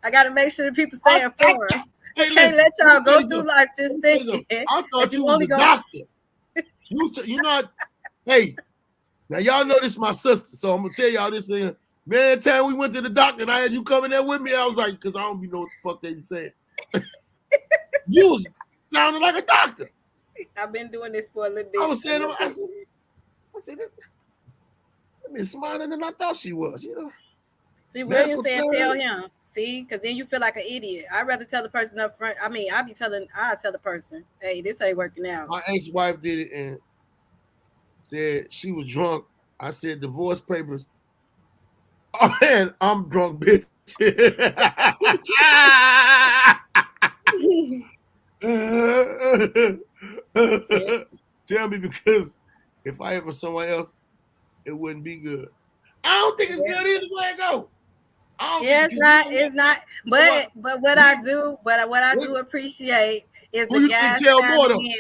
Speaker 4: I got to make sure that people stay informed.
Speaker 3: Hey,
Speaker 4: can't let y'all go through life just thinking.
Speaker 3: I thought you was a doctor. You know, hey, now y'all know this is my sister, so I'm gonna tell y'all this thing. Man, time we went to the doctor and I had you coming there with me, I was like, because I don't be know what the fuck they be saying. You was sounding like a doctor.
Speaker 4: I've been doing this for a little bit.
Speaker 3: I was saying, I said, I've been smarter than I thought she was, you know.
Speaker 4: See, William said, tell him. See, because then you feel like an idiot. I'd rather tell the person up front. I mean, I tell the person, hey, this ain't working out.
Speaker 3: My ex-wife did it and said she was drunk. I said, divorce papers. Oh, man, I'm drunk, bitch. Tell me, because if I ever someone else, it wouldn't be good. I don't think it's good either way it go.
Speaker 4: Yeah, it's not. But what I do appreciate is the guys chiming in.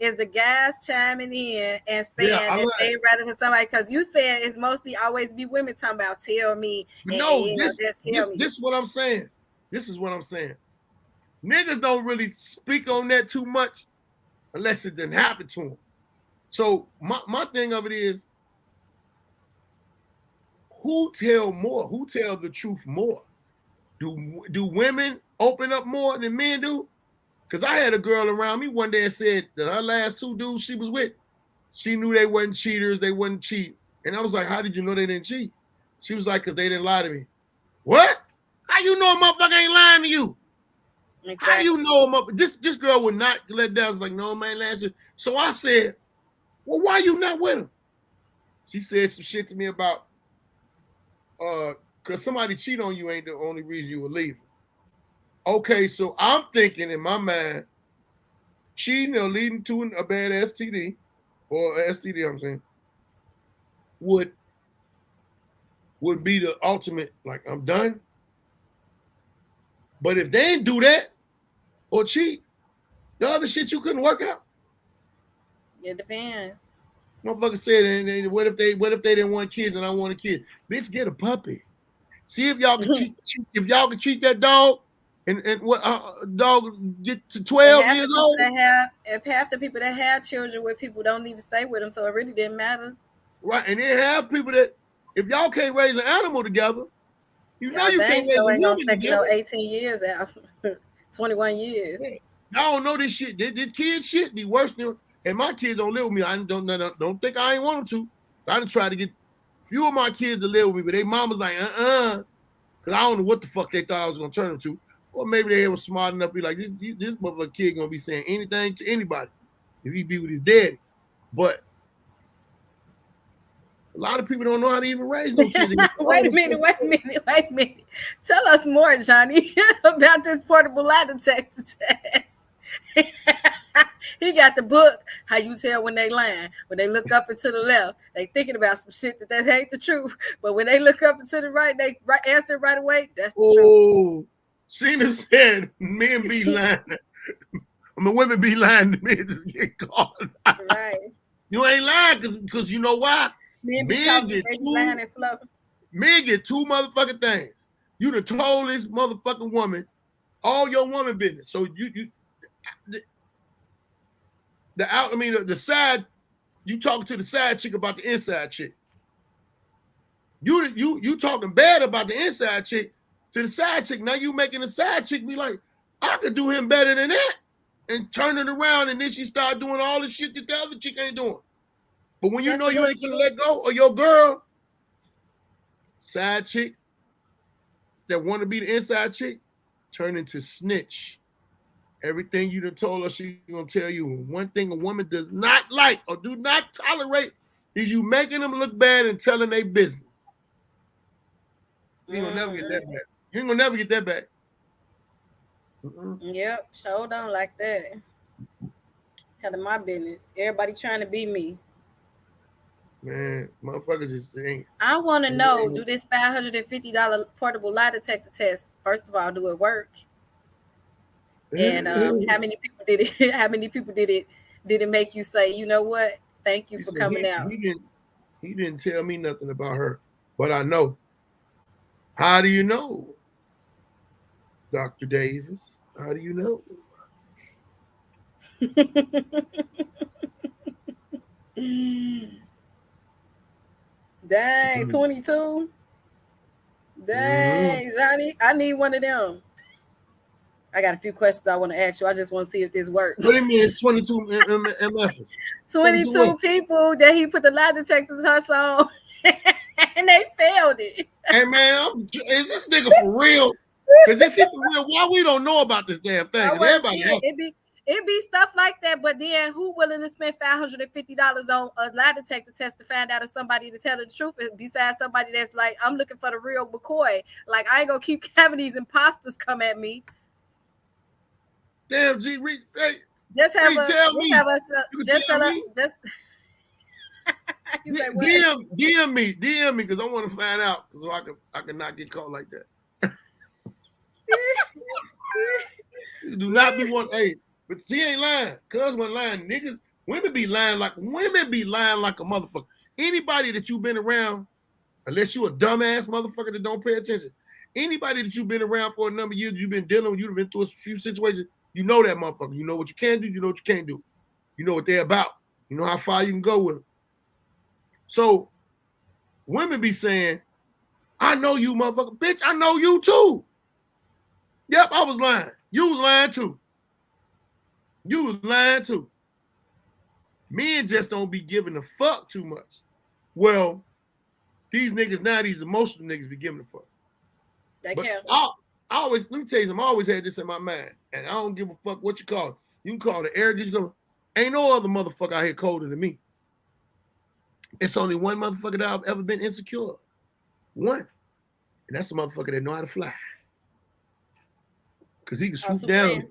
Speaker 4: Is the guys chiming in and saying that they rather than somebody, because you said it's mostly always be women talking about tell me.
Speaker 3: Just tell me. This is what I'm saying. This is what I'm saying. Niggas don't really speak on that too much unless it didn't happen to them. So my thing of it is, who tell more? Who tell the truth more? Do women open up more than men do? Because I had a girl around me one day and said that her last two dudes she was with, she knew they wasn't cheaters, they wasn't cheat. And I was like, how did you know they didn't cheat? She was like, because they didn't lie to me. What? How you know a motherfucker ain't lying to you? Exactly. How you know him up? This girl would not let down. I was like, no, man, last year. So I said, well, why you not with him? She said some shit to me about, because somebody cheat on you ain't the only reason you would leave. Okay, so I'm thinking in my mind, cheating or leading to a bad STD, or STD, I'm saying, would be the ultimate, like, I'm done. But if they didn't do that or cheat, the other shit you couldn't work out.
Speaker 4: It depends.
Speaker 3: Motherfucker said, what if they didn't want kids and I want a kid? Bitch, get a puppy. See if y'all can treat that dog and what dog get to 12 years old.
Speaker 4: If half the people that have children with people don't even stay with them, so it really didn't matter.
Speaker 3: Right, and then have people that if y'all can't raise an animal together, you know you can't raise a woman together.
Speaker 4: 18 years out, 21 years.
Speaker 3: Yeah. Y'all don't know this shit. This kid shit be worse than. And my kids don't live with me. I don't think I ain't want them to. So I done tried to get a few of my kids to live with me, but they mama's like, because I don't know what the fuck they thought I was gonna turn them to. Or maybe they were smart enough to be like, this motherfucker kid gonna be saying anything to anybody if he be with his daddy. But a lot of people don't know how to even raise no kids.
Speaker 4: Wait a minute. Tell us more, Johnny, about this portable lie detector test. He got the book, How You Tell When They Lying. When they look up and to the left, they thinking about some shit that ain't the truth. But when they look up and to the right, they answer right away. That's the truth.
Speaker 3: Sheena said men be lying. Women be lying to me and just get caught.
Speaker 4: Right.
Speaker 3: You ain't lying because you know why?
Speaker 4: Men get
Speaker 3: two motherfucking things. You the told this motherfucking woman all your woman business. So the side, you talking to the side chick about the inside chick. You talking bad about the inside chick to the side chick. Now you making the side chick be like, I could do him better than that, and turn it around, and then she start doing all the shit that the other chick ain't doing. But when you know you ain't gonna let go of your girl, side chick that want to be the inside chick, turn into snitch. Everything you done told her, she gonna tell you. One thing a woman does not like or do not tolerate is you making them look bad and telling their business. You ain't gonna never get that back. You ain't gonna never get that back.
Speaker 4: Yep, so don't like that. Telling my business. Everybody trying to be me.
Speaker 3: Man, motherfuckers just ain't.
Speaker 4: I want to know, do this $550 portable lie detector test? First of all, do it work? And how many people did it? How many people did it make you say, you know what? Thank you for coming out.
Speaker 3: He didn't tell me nothing about her, but I know. How do you know, Dr. Davis? How do you know?
Speaker 4: Dang, 22. Dang, Johnny, I need one of them. I got a few questions I want to ask you. I just want to see if this works.
Speaker 3: What do you mean it's 22 MFs?
Speaker 4: 22 people that he put the lie detector test on, and they failed it.
Speaker 3: Hey, man, is this nigga for real? Because if he's for real, why we don't know about this damn thing?
Speaker 4: It be stuff like that, but then who willing to spend $550 on a lie detector test to find out if somebody to tell the truth, besides somebody that's like, I'm looking for the real McCoy. Like, I ain't gonna keep having these imposters come at me.
Speaker 3: Damn, G, hey,
Speaker 4: just have a,
Speaker 3: tell me. DM me, because I want to find out, so I can not get caught like that. Do not be one. Hey, but she ain't lying. Cuz wasn't lying. Niggas, women be lying like a motherfucker. Anybody that you've been around, unless you a dumbass motherfucker that don't pay attention, anybody that you've been around for a number of years, you've been dealing with, you've been through a few situations, you know that motherfucker. You know what you can do, you know what you can't do. You know what they're about. You know how far you can go with them. So women be saying, I know you, motherfucker. Bitch, I know you too. Yep, I was lying. You was lying too. You was lying too. Men just don't be giving a fuck too much. Well, these niggas now, these emotional niggas be giving a fuck.
Speaker 4: They can't.
Speaker 3: I always, let me tell you something, I always had this in my mind, and I don't give a fuck what you call it. You can call it arrogance. Ain't no other motherfucker out here colder than me. It's only one motherfucker that I've ever been insecure. One. And that's a motherfucker that know how to fly. Because he can swoop down.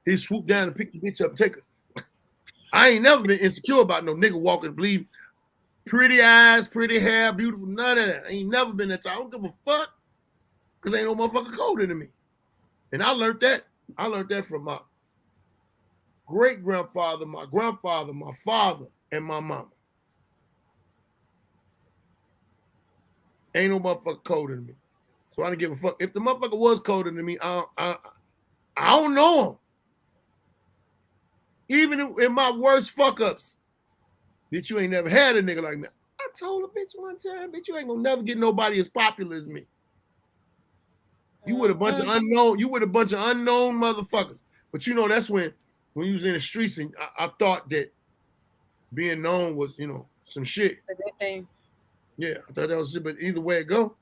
Speaker 3: He swoop down and pick the bitch up and take her. I ain't never been insecure about no nigga walking, believe. Pretty eyes, pretty hair, beautiful, none of that. I ain't never been that time. I don't give a fuck. Because ain't no motherfucker colder than me. And I learned that. I learned that from my great-grandfather, my grandfather, my father, and my mama. Ain't no motherfucker colder than me. So I don't give a fuck. If the motherfucker was colder than me, I don't know him. Even in my worst fuck-ups, bitch, you ain't never had a nigga like me. I told a bitch one time, bitch, you ain't gonna never get nobody as popular as me. You with a bunch of unknown, motherfuckers. But you know, that's when you was in the streets, and I thought that being known was, some shit.
Speaker 4: A good thing.
Speaker 3: Yeah, I thought that was shit, but either way it go,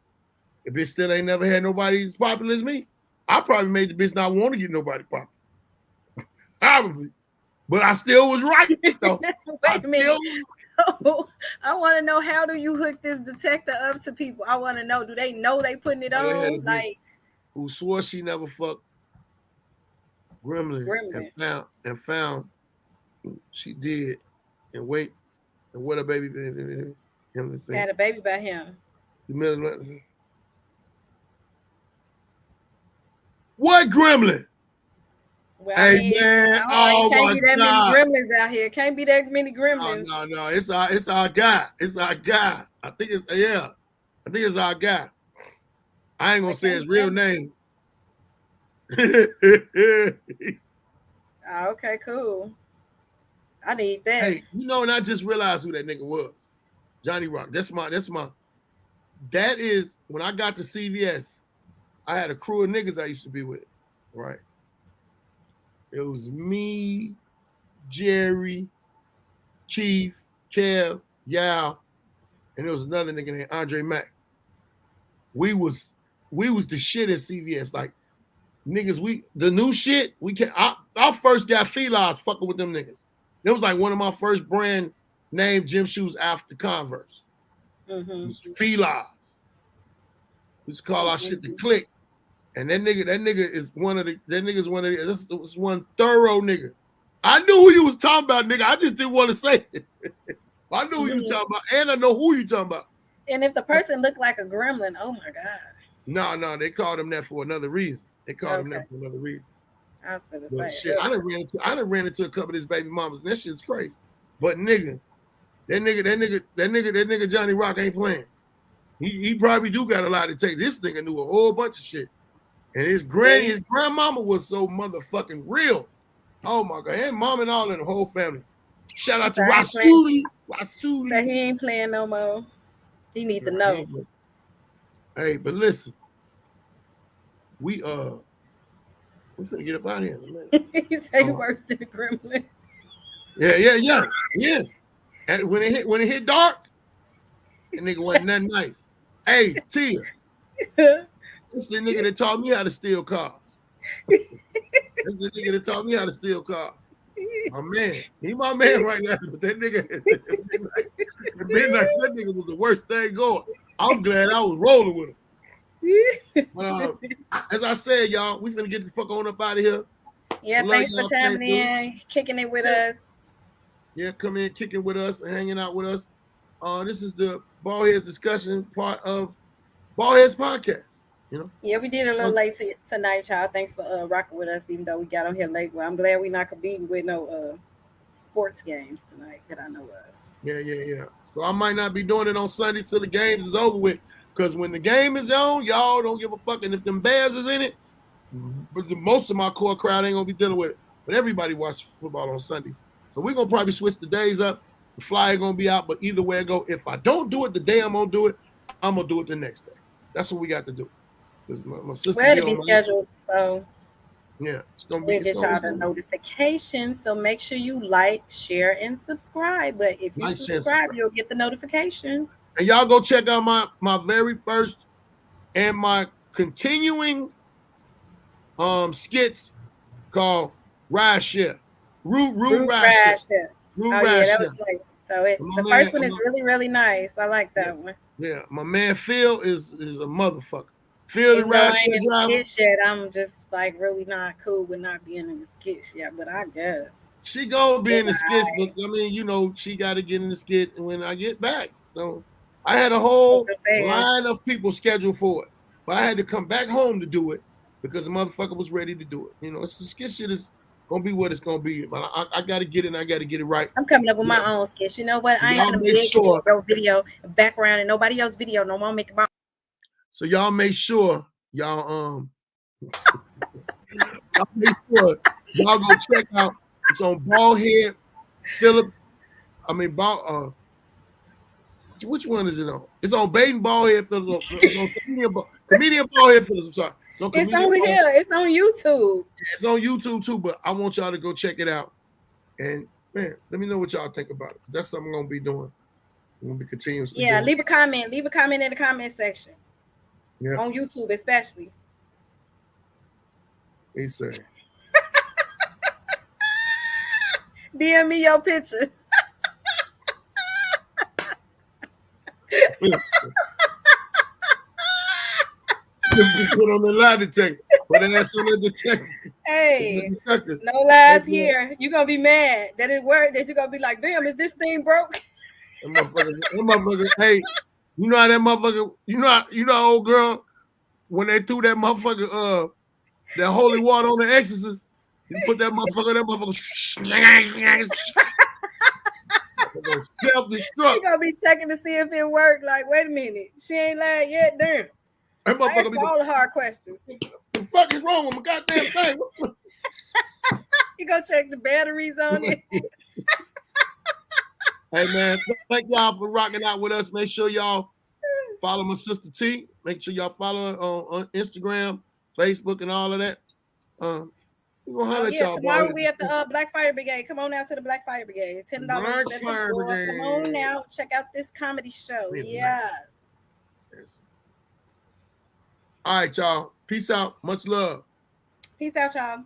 Speaker 3: if bitch still ain't never had nobody as popular as me, I probably made the bitch not want to get nobody popular. Probably. But I still was right, though.
Speaker 4: Wait a minute. I want to know, how do you hook this detector up to people? I want to know, do they know they putting it on? Like,
Speaker 3: who swore she never fucked Gremlin. And found she did, and wait, and what a baby
Speaker 4: had a baby by him.
Speaker 3: What Gremlin?
Speaker 4: Well, hey, man! Can't be that many gremlins out here. Can't be that many gremlins.
Speaker 3: No. It's our guy. It's our guy. I think it's our guy. I ain't gonna say his real name.
Speaker 4: Okay, cool. I need that.
Speaker 3: Hey, and I just realized who that nigga was. Johnny Rock. That's my that is when I got to CVS, I had a crew of niggas I used to be with, right? It was me, Jerry, Chief, Kev, Yao, and there was another nigga named Andre Mack. We was the shit at CVS. Like niggas, the new shit, I first got felines fucking with them niggas. It was like one of my first brand name gym shoes after Converse. It was felines. We just call our shit the click. And that nigga is one of the this was one thorough nigga. I knew who you was talking about, nigga. I just didn't want to say it. I knew who you was talking about, and I know who you talking about.
Speaker 4: And if the person looked like a gremlin, oh my God.
Speaker 3: No, they called him that for another reason. I was gonna say shit. I done ran into a couple of his baby mamas, and that shit's crazy. But nigga, that nigga Johnny Rock ain't playing. He probably do got a lot to take. This nigga knew a whole bunch of shit. And his grandmama was so motherfucking real. Oh my God. And mom and all in the whole family. Shout out to Rasuli.
Speaker 4: But he ain't playing no more. He need to know.
Speaker 3: Hey, but listen. We finna get up out of here in a minute.
Speaker 4: He said he worse than a gremlin.
Speaker 3: Yeah. And when it hit dark, that nigga wasn't nothing nice. Hey, Tia. This is the nigga that taught me how to steal cars. This is the nigga that taught me how to steal cars. My man. He my man right now. But that nigga, midnight, that nigga was the worst thing going. I'm glad I was rolling with him. But, as I said, y'all, we finna get the fuck on up out of here.
Speaker 4: Yeah, thanks for chiming in, kicking it with us.
Speaker 3: Yeah, come in, kicking with us, and hanging out with us. This is the Baldheads discussion part of Baldheads podcast. You know?
Speaker 4: Yeah, we did a little late tonight, y'all. Thanks for rocking with us, even though we got on here late. Well, I'm glad we're not competing with no sports games tonight that I know of.
Speaker 3: Yeah. So I might not be doing it on Sunday till the games is over with. Because when the game is on, y'all don't give a fuck. And if them Bears is in it, most of my core crowd ain't going to be dealing with it. But everybody watch football on Sunday. So we're going to probably switch the days up. The flyer going to be out. But either way I go, if I don't do it the day I'm going to do it, I'm going to do it the next day. That's what we got to do. My sister
Speaker 4: we're to be scheduled. So
Speaker 3: yeah, it's going to be.
Speaker 4: We'll get y'all the notification. So make sure you like, share, and subscribe. But if you subscribe, you'll get the notification.
Speaker 3: And y'all go check out my very first and my continuing skits called Ride Share. Root Ride Share.
Speaker 4: That was nice. So the first one is really, really nice. I like that one.
Speaker 3: Yeah, my man Phil is a motherfucker. Phil the Ride Share driver.
Speaker 4: Shit, I'm just like really not cool with not being in the skit yet, but I guess.
Speaker 3: She gonna be in the skits, but I mean, you know, she got to get in the skit when I get back. So I had a whole line of people scheduled for it, but I had to come back home to do it because the motherfucker was ready to do it. You know, it's the skit shit is gonna be what it's gonna be. But I got to get it and I got to get it right.
Speaker 4: I'm coming up with my own skits. You know what? I ain't gonna make sure video background and nobody else's video. No more making my.
Speaker 3: So y'all make sure y'all go check out. It's on Baldhead Phillips. Which one is it on? It's on Baden Baldhead Phillips. It's on Comedian Baldhead Phillips. I'm sorry.
Speaker 4: It's over here. It's on YouTube.
Speaker 3: It's on YouTube too, but I want y'all to go check it out. And man, let me know what y'all think about it. That's something I'm gonna be doing. I'm gonna be continuously.
Speaker 4: Yeah, leave a comment. Leave a comment in the comment section.
Speaker 3: Yeah.
Speaker 4: On YouTube, especially.
Speaker 3: He said.
Speaker 4: DM me your picture.
Speaker 3: Put on the lie detector. Put an ass on the detector.
Speaker 4: Hey, no lies here. You're gonna be mad that it worked. That you're gonna be like, damn, is this thing broke?
Speaker 3: That motherfucker. Hey, you know how that motherfucker? You know, old girl when they threw that motherfucker that holy water on the Exorcist. You put that motherfucker. Self-destruct.
Speaker 4: She gonna be checking to see if it worked. Like, wait a minute, she ain't lied yet. Damn.
Speaker 3: That motherfucker
Speaker 4: be all the hard questions.
Speaker 3: What the fuck is wrong with my goddamn thing?
Speaker 4: You go check the batteries on it.
Speaker 3: Hey man, thank y'all for rocking out with us. Make sure y'all Follow my sister T. Make sure y'all follow her on Instagram, Facebook, and all of that. We're gonna holler at y'all.
Speaker 4: Tomorrow we at the Black Fire Brigade. Come on out to the Black Fire Brigade. $10
Speaker 3: Black
Speaker 4: at
Speaker 3: Fire
Speaker 4: the door.
Speaker 3: Brigade.
Speaker 4: Come on out. Check out this comedy show. Yes.
Speaker 3: All right, y'all. Peace out. Much love.
Speaker 4: Peace out, y'all.